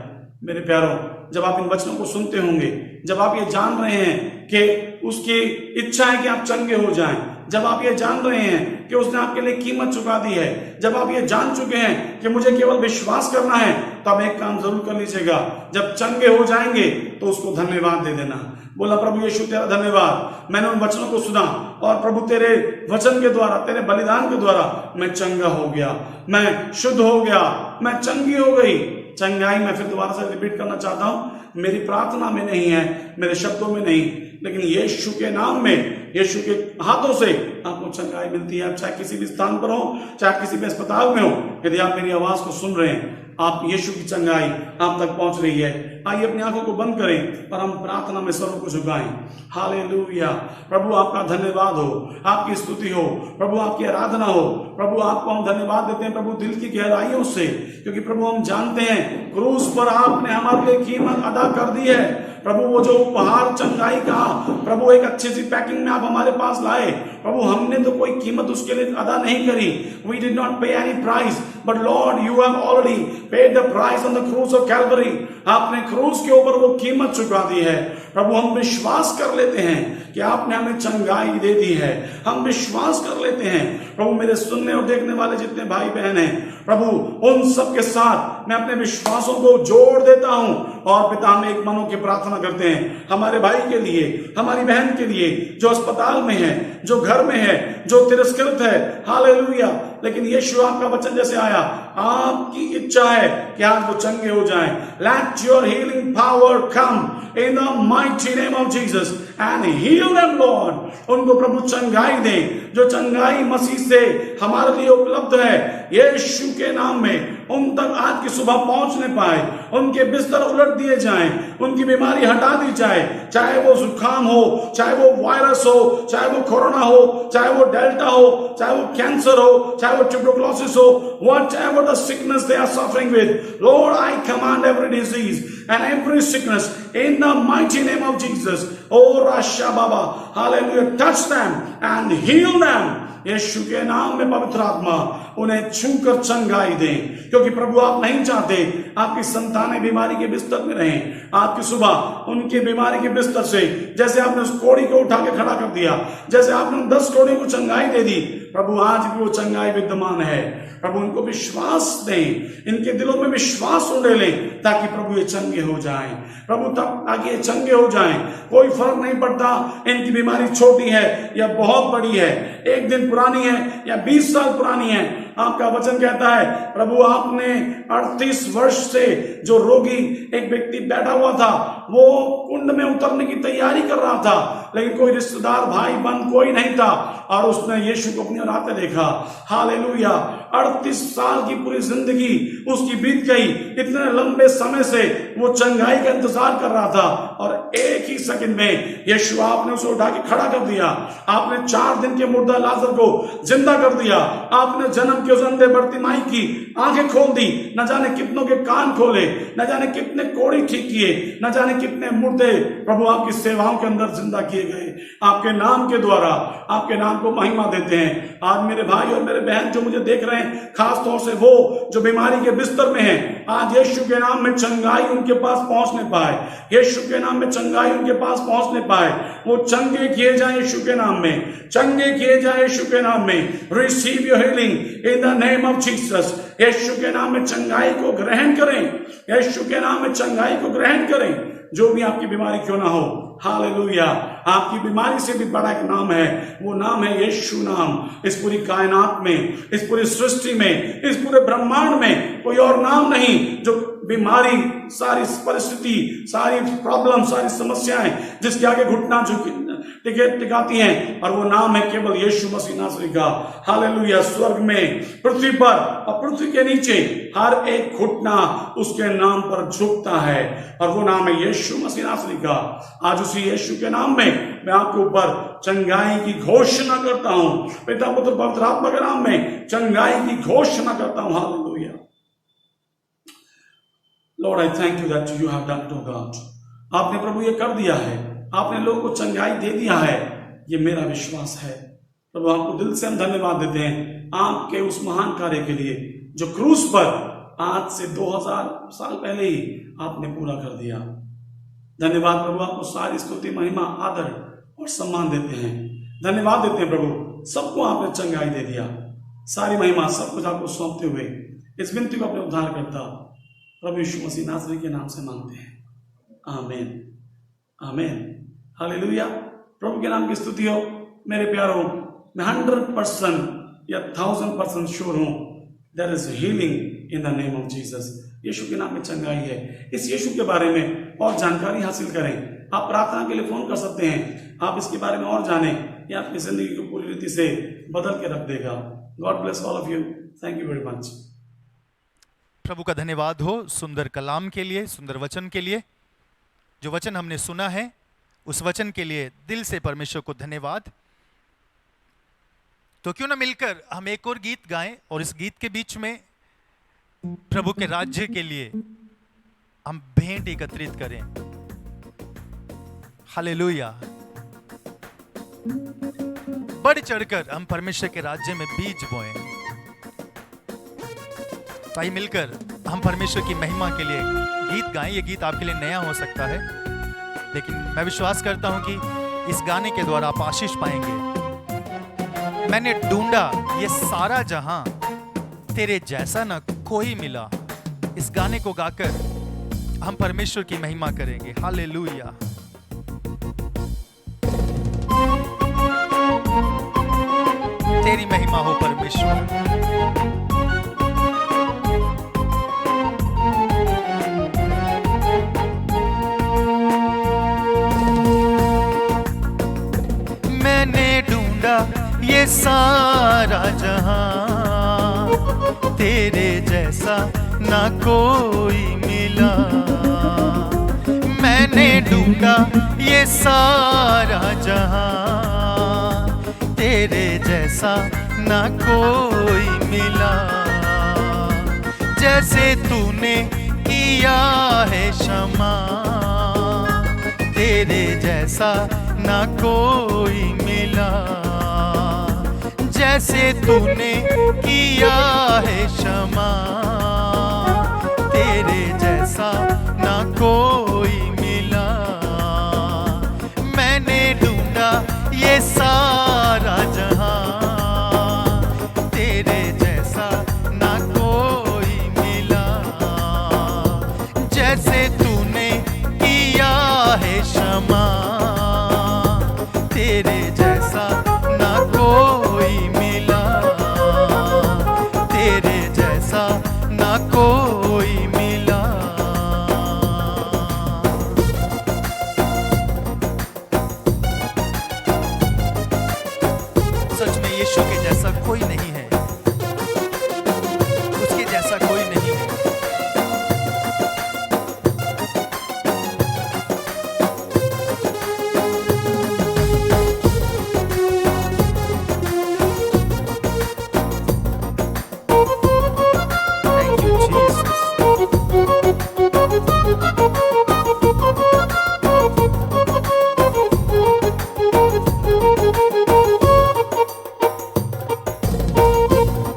मेरे प्यारों, जब आप इन वचनों को सुनते होंगे, जब आप ये जान रहे हैं कि उसकी इच्छा है कि आप चंगे हो जाएं, जब आप ये जान रहे हैं कि उसने आपके लिए कीमत चुका दी है, जब आप ये जान चुके हैं कि मुझे केवल विश्वास करना है, तो आप एक काम जरूर कर लीजिएगा। जब चंगे हो जाएंगे तो उसको धन्यवाद दे देना। बोला, प्रभु यीशु तेरा धन्यवाद, मैंने उन वचनों को सुना और प्रभु तेरे वचन के द्वारा, तेरे बलिदान के द्वारा मैं चंगा हो गया, मैं शुद्ध हो गया, मैं चंगी हो गई। चंगाई मैं फिर दोबारा से रिपीट करना चाहता हूं, मेरी प्रार्थना में नहीं है, मेरे शब्दों में नहीं, लेकिन यीशु के नाम में, यीशु के हाथों से आपको चंगाई मिलती है। चाहे किसी भी स्थान पर हो, चाहे किसी भी अस्पताल में हो, यदि आप मेरी आवाज को सुन रहे हैं, आप यीशु की चंगाई आप तक पहुंच रही है। आइए अपनी आंखों को बंद करें और हम प्रार्थना में सरों को झुकाएं। हालेलुया। प्रभु आपका धन्यवाद हो, आपकी स्तुति हो, प्रभु आपकी आराधना हो। प्रभु आपको हम धन्यवाद देते हैं प्रभु दिल की गहराइयों से, क्योंकि प्रभु हम जानते हैं क्रूस पर आपने हमारे लिए कीमत अदा कर दी है। प्रभु वो जो उपहार चंगाई का, प्रभु एक अच्छी सी पैकिंग में आप हमारे पास लाए। प्रभु हमने तो कोई कीमत उसके लिए अदा नहीं करी। We did not pay any price, but Lord, you have already paid the price on the cross of Calvary. आपने क्रूस के ऊपर वो कीमत चुका दी है। प्रभु हम विश्वास कर लेते हैं कि आपने हमें चंगाई दे दी है। हम विश्वास कर लेते हैं प्रभु, मेरे सुनने और देखने वाले जितने भाई बहन हैं, प्रभु उन सब के साथ मैं अपने विश्वासों को जोड़ देता हूं और पिता में एक मनों की प्रार्थना करते हैं हमारे भाई के लिए, हमारी बहन के लिए जो अस्पताल में है, जो घर में है, जो तिरस्कृत है। हालेलुया। लेकिन यीशु आपका वचन जैसे आया, आपकी इच्छा है कि आज वो चंगे हो जाएं। Let your healing power come in the mighty name of Jesus and heal them, Lord. उनको प्रभु चंगाई दे, जो चंगाई मसीह से हमारे लिए उपलब्ध है, यीशु के नाम में उन तक आज की सुबह पहुंचने पाए, उनके बिस्तर उलट दिए जाएं, उनकी बीमारी हटा दी जाए, चाहे वो जुकाम हो, चाहे वो वायरस हो, चाहे वो कोरोना हो, चाहे वो डेल्टा हो, चाहे वो कैंसर हो, चाहे वो ट्यूबरकुलोसिस हो, whatever the sickness they are suffering with, Lord, I command every disease and every sickness in the mighty name of Jesus. Oh Rasha Baba, hallelujah, touch them and heal them. यीशु के नाम में पवित्र आत्मा उन्हें छूकर चंगाई दें, क्योंकि प्रभु आप नहीं चाहते आपकी संतानें बीमारी के बिस्तर में रहें। आपकी सुबह उनकी बीमारी के बिस्तर से, जैसे आपने उस कोढ़ी को उठा के खड़ा कर दिया, जैसे आपने 10 कोढ़ी को चंगाई दे दी, प्रभु आज भी वो चंगाई विद्यमान है। प्रभु उनको विश्वास दें, इनके दिलों में विश्वास उंडेलें, ताकि प्रभु ये चंगे हो जाएं। प्रभु तब ताकि ये चंगे हो जाएं। कोई फर्क नहीं पड़ता इनकी बीमारी छोटी है या बहुत बड़ी है, 1 दिन पुरानी है या 20 साल पुरानी है। आपका वचन कहता है प्रभु आपने 38 वर्ष से जो रोगी एक व्यक्ति बैठा हुआ था, वो कुंड में उतरने की तैयारी कर रहा था, लेकिन कोई रिश्तेदार भाई बंद कोई नहीं था, और उसने यीशु को अपनी ओर आते देखा। हालेलुया। 38 साल की पूरी जिंदगी उसकी बीत गई। इतने लंबे समय से वो चंगाई का इंतजार कर रहा था, और एक ही सेकंड में यीशु आपने उसे उठा के खड़ा कर दिया। आपने 4 दिन के मुर्दा लाजर को जिंदा कर दिया। आपने जन्म के उस अंधे बर्तिमाई की आंखें खोल दी। न जाने कितनों के कान खोले, न जाने कितने कोढ़ी ठीक किए, न जाने कितने मुर्दे प्रभु आपकी सेवाओं के अंदर जिंदा किए गए। आपके नाम के द्वारा आपके नाम को महिमा देते हैं। आज मेरे भाई और मेरे बहन जो मुझे देख रहे हैं, खास तौर से वो जो बीमारी के बिस्तर में हैं, आज यीशु के नाम में चंगाई उनके पास पहुंचने पाए। यीशु के नाम में चंगाई उनके पास पहुंचने पाए। वो चंगे किए जाए यीशु के नाम में, चंगे किए जाए यीशु के नाम में। Receive your healing in the name of Jesus. Yeshu के नाम में चंगाई को ग्रहण करें, यीशु के नाम में चंगाई को ग्रहण करें, जो भी आपकी बीमारी क्यों ना हो। हालेलुया। आपकी बीमारी से भी बड़ा एक नाम है, वो नाम है यीशु नाम। इस पूरी कायनात में, इस पूरी सृष्टि में, इस पूरे ब्रह्मांड में कोई और नाम नहीं जो बीमारी, सारी परिस्थिति, सारी प्रॉब्लम, सारी समस्याएं जिसके आगे घुटना टिकाती हैं, और वो नाम है केवल यीशु मसीह नासरी का। हालेलुया। स्वर्ग में, पृथ्वी पर और पृथ्वी के नीचे हर एक घुटना उसके नाम पर झुकता है, और वो नाम है यीशु मसीह नासरी का। आज उसी यीशु के नाम में मैं आपके ऊपर चंगाई की घोषणा करता हूं। पिता पुत्र पवित्र आत्मा के नाम में चंगाई की घोषणा करता हूं। Hallelujah. Lord I thank you that you have done it, oh God. आपने प्रभु ये कर दिया है, आपने लोगों को चंगाई दे दिया है, ये मेरा विश्वास है। प्रभु आपको दिल से हम धन्यवाद देते हैं आपके उस महान कार्य के लिए जो क्रूस पर आज से 2000 साल पहले ही आपने पूरा कर दिया। धन्यवाद प्रभु, आपको सारी स्तुति, महिमा, आदर और सम्मान देते हैं। धन्यवाद देते हैं प्रभु, सबको आपने चंगाई दे दिया। सारी महिमा सब कुछ आपको सौंपते हुए इस विनती को अपने उद्धार करता प्रभु यीशु मसीह नासरी के नाम से मांगते हैं। आमीन, आमीन, हालेलुया। प्रभु के नाम की स्तुति हो। मेरे प्यारों, मैं 100% या 1000% श्योर हूं there is healing in the name of Jesus. Yeshu के नाम में चंगाई है। इस यीशु के बारे में और जानकारी हासिल करें। आप प्रार्थना के लिए फोन कर सकते हैं। आप इसके बारे में और जानें, ये आपकी जिंदगी को पूरी रीति से बदल के रख देगा। God bless all of you. Thank you very much. प्रभु का धन्यवाद हो सुंदर कलाम के लिए, सुंदर वचन के लिए। जो वचन हमने सुना है उस वचन के लिए दिल से परमेश्वर को धन्यवाद। तो क्यों ना मिलकर हम एक और गीत गाएं, और इस गीत के बीच में प्रभु के राज्य के लिए हम भेंट एकत्रित करें। हालेलुया। बढ़ चढ़कर हम परमेश्वर के राज्य में बीज बोएं। तो आइए मिलकर हम परमेश्वर की महिमा के लिए गीत गाएं। ये गीत आपके लिए नया हो सकता है, लेकिन मैं विश्वास करता हूं कि इस गाने के द्वारा आप आशीष पाएंगे। मैंने ढूंढा ये सारा जहां, तेरे जैसा न कोई मिला। इस गाने को गाकर हम परमेश्वर की महिमा करेंगे। हालेलुया। तेरी महिमा हो परमेश्वर। सारा जहां, तेरे जैसा ना कोई मिला। मैंने ढूंढा ये सारा जहां, तेरे जैसा ना कोई मिला। जैसे तूने किया है क्षमा, तेरे जैसा ना कोई मिला। जैसे तूने किया है क्षमा, तेरे जैसा ना कोई मिला। मैंने ढूंढा ये सारा जहां, तेरे जैसा ना कोई मिला। जैसे तूने किया है क्षमा, तेरे जैसा ना कोई मिला। तेरे जैसा ना कोई मिला। सच में यीशु के जैसा कोई नहीं है, उसके जैसा कोई नहीं है। Thank you, Jesus.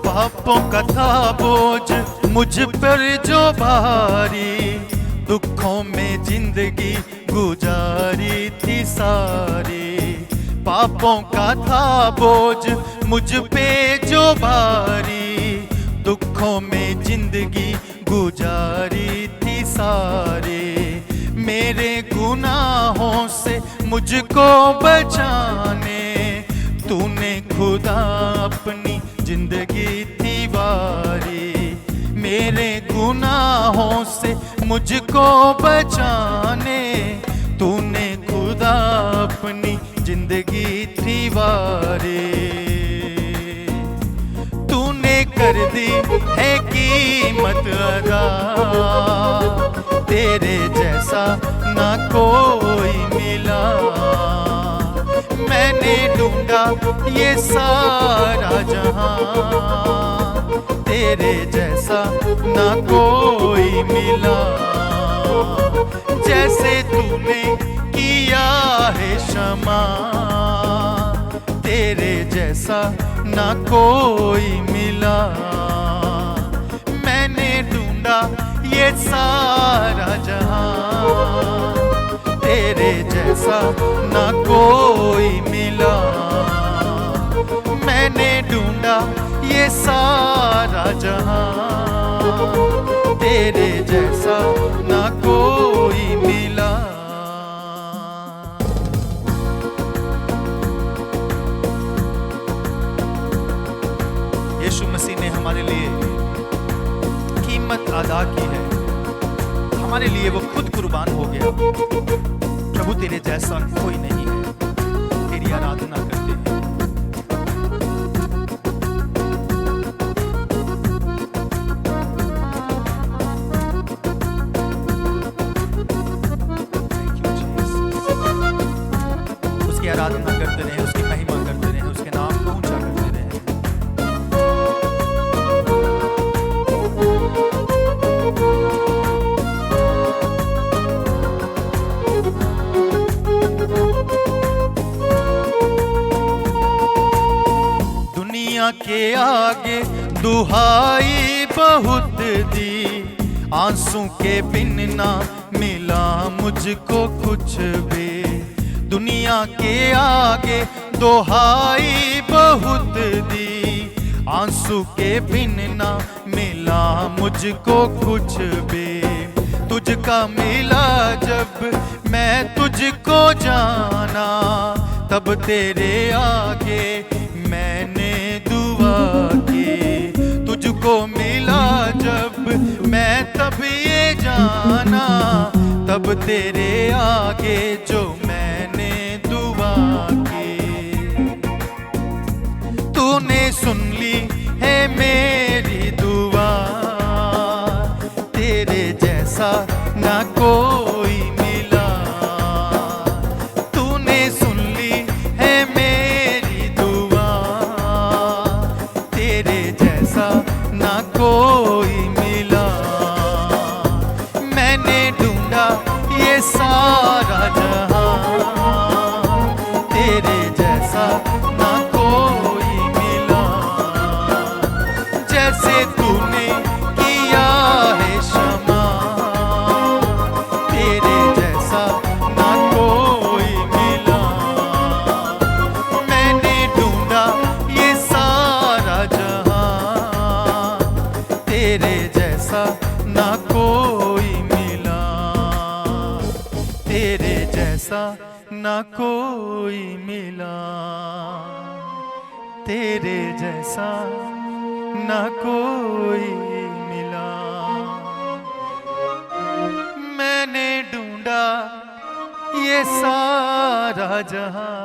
पापों का था बोझ मुझ पर जो भारी, दुखों में जिंदगी गुजारी थी सारी। पापों का था बोझ मुझ पे जो भारी, दुखों में जिंदगी गुजारी थी सारी। मेरे गुनाहों से मुझको बचाने, तूने खुदा अपनी जिंदगी थी वारी। मेरे गुनाहों से मुझको बचाने, तूने खुदा अपनी जिंदगी थी वारी। तूने कर दी है कीमत अदा, तेरे जैसा ना कोई मिला। मैंने ढूंढा ये सारा जहां, तेरे जैसा ना कोई मिला। जैसे तूने किया है क्षमा, तेरे जैसा ना कोई मिला। मैंने ढूंढा ये सारा जहां, तेरे जैसा ना कोई मिला। मैंने ढूंढा ये सारा जहां, तेरे जैसा ना कोई मिला। यीशु मसीह ने हमारे लिए कीमत अदा की है, हमारे लिए वो खुद कुर्बान हो गया। प्रभु तेरे जैसा कोई नहीं है, तेरी आराधना करते हैं। उसकी आराधना करते रहे, उसकी महिमा करते रहे, उसके नाम को ऊंचा करते रहे। दुनिया के आगे दुहाई बहुत दी, आंसू के बिन ना मिला मुझको कुछ भी। दुनिया के आगे दुहाई बहुत दी, आंसू के बिन ना मिला मुझको कुछ भी। तुझका मिला जब मैं तुझको जाना, तब तेरे आगे मैंने दुआ की। तुझको मिला जब मैं तब ये जाना, तब तेरे आगे जो मैंने दुआ की। तूने सुन ली है मेरी दुआ, तेरे जैसा ना कोई मिला। तूने सुन ली है मेरी दुआ, तेरे जैसा ना कोई मिला। मैंने ढूंढा ये सारा जहां, तेरे जैसा ना कोई मिला। जैसे तूने किया है क्षमा, तेरे जैसा ना कोई मिला। मैंने ढूंढा ये सारा जहां, तेरे जैसा ना कोई मिला। तेरे जैसा ना कोई मिला, तेरे जैसा ना कोई मिला। मैंने ढूंढा ये सारा जहां,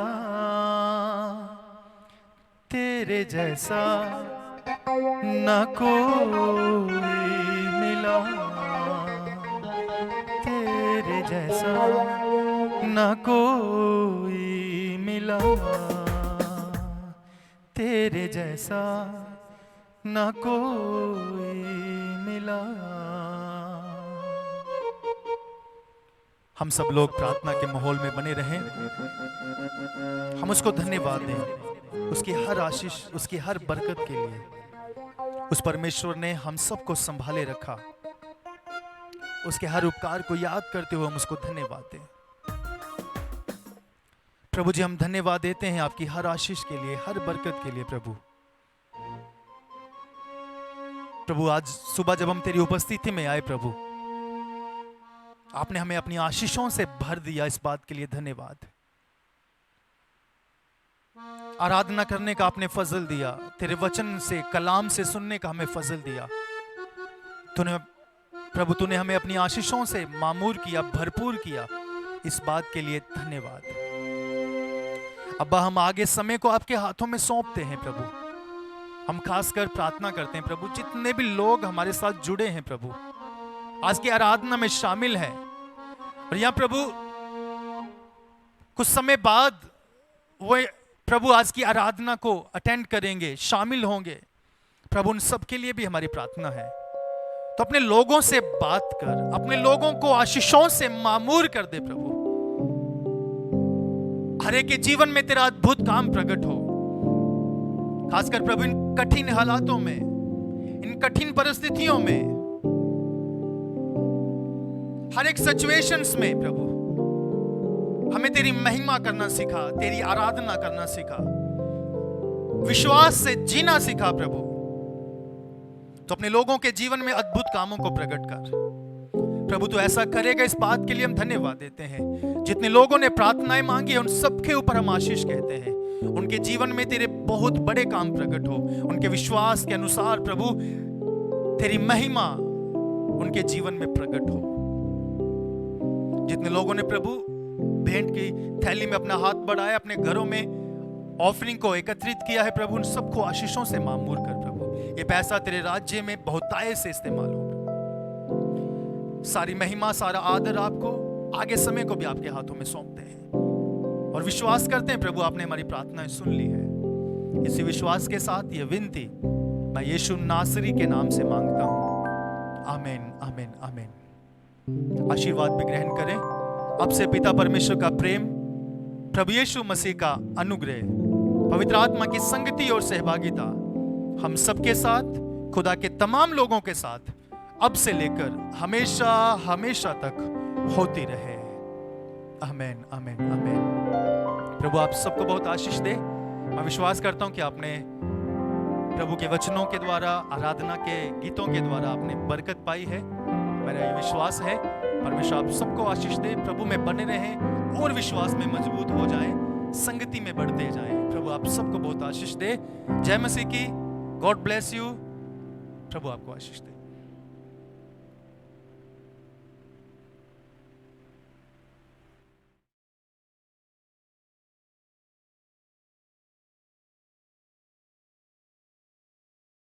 तेरे जैसा ना कोई मिला। तेरे जैसा ना कोई मिला, तेरे जैसा ना कोई मिला। हम सब लोग प्रार्थना के माहौल में बने रहें। हम उसको धन्यवाद दें उसकी हर आशीष, उसकी हर बरकत के लिए। उस परमेश्वर ने हम सबको संभाले रखा, उसके हर उपकार को याद करते हुए हम उसको धन्यवाद दें। प्रभु जी, हम धन्यवाद देते हैं आपकी हर आशीष के लिए, हर बरकत के लिए। प्रभु आज सुबह जब हम तेरी उपस्थिति में आए प्रभु, आपने हमें अपनी आशीषों से भर दिया। इस बात के लिए धन्यवाद। आराधना करने का आपने फजल दिया, तेरे वचन से, कलाम से सुनने का हमें फजल दिया। प्रभु तूने हमें अपनी आशीषों से मामूर किया, भरपूर किया। इस बात के लिए धन्यवाद। अब्बा, हम आगे समय को आपके हाथों में सौंपते हैं प्रभु। हम खासकर प्रार्थना करते हैं प्रभु, जितने भी लोग हमारे साथ जुड़े हैं प्रभु, आज की आराधना में शामिल हैं, और यहां प्रभु कुछ समय बाद वो प्रभु आज की आराधना को अटेंड करेंगे, शामिल होंगे प्रभु, उन सब के लिए भी हमारी प्रार्थना है। तो अपने लोगों से बात कर, अपने लोगों को आशीषों से मामूर कर दे प्रभु। हर एक के जीवन में तेरा अद्भुत काम प्रकट हो, खासकर प्रभु इन कठिन हालातों में, इन कठिन परिस्थितियों में, हर एक सिचुएशंस में प्रभु हमें तेरी महिमा करना सिखा, तेरी आराधना करना सिखा, विश्वास से जीना सिखा प्रभु। तो अपने लोगों के जीवन में अद्भुत कामों को प्रकट कर प्रभु। तो ऐसा करेगा, इस बात के लिए हम धन्यवाद देते हैं। जितने लोगों ने प्रार्थनाएं मांगी है उन सबके ऊपर हम आशीष कहते हैं। उनके जीवन में तेरे बहुत बड़े काम प्रकट हो, उनके विश्वास के अनुसार प्रभु तेरी महिमा उनके जीवन में प्रकट हो। जितने लोगों ने प्रभु भेंट की थैली में अपना हाथ बढ़ाया, अपने घरों में ऑफरिंग को एकत्रित किया है प्रभु, उन सबको आशीषों से मामूर कर प्रभु। ये पैसा तेरे राज्य में बहुतायत से इस्तेमाल हो। सारी महिमा, सारा आदर आपको, आगे समय को भी आपके हाथों में सौंपते हैं और विश्वास करते हैं प्रभु आपने हमारी प्रार्थनाएं सुन ली है। इसी विश्वास के साथ ये विनती मैं यीशु नासरी के नाम से मांगता हूं। आमीन, आमीन, आमीन। आशीर्वाद भी ग्रहण करें। अब से पिता परमेश्वर का प्रेम, प्रभु यीशु मसीह का अनुग्रह, पवित्र आत्मा की संगति और सहभागिता हम सबके साथ, खुदा के तमाम लोगों के साथ अब से लेकर हमेशा हमेशा तक होती रहे। आमीन, आमीन, आमीन। प्रभु आप सबको बहुत आशीष दे। मैं विश्वास करता हूं कि आपने प्रभु के वचनों के द्वारा, आराधना के गीतों के द्वारा आपने बरकत पाई है। मेरा ये विश्वास है परमेश्वर आप सबको आशीष दे। प्रभु में बने रहें और विश्वास में मजबूत हो जाएं, संगति में बढ़ते जाएं। प्रभु आप सबको बहुत आशीष दे। जय मसीह की। God bless you. प्रभु आपको आशीष दे।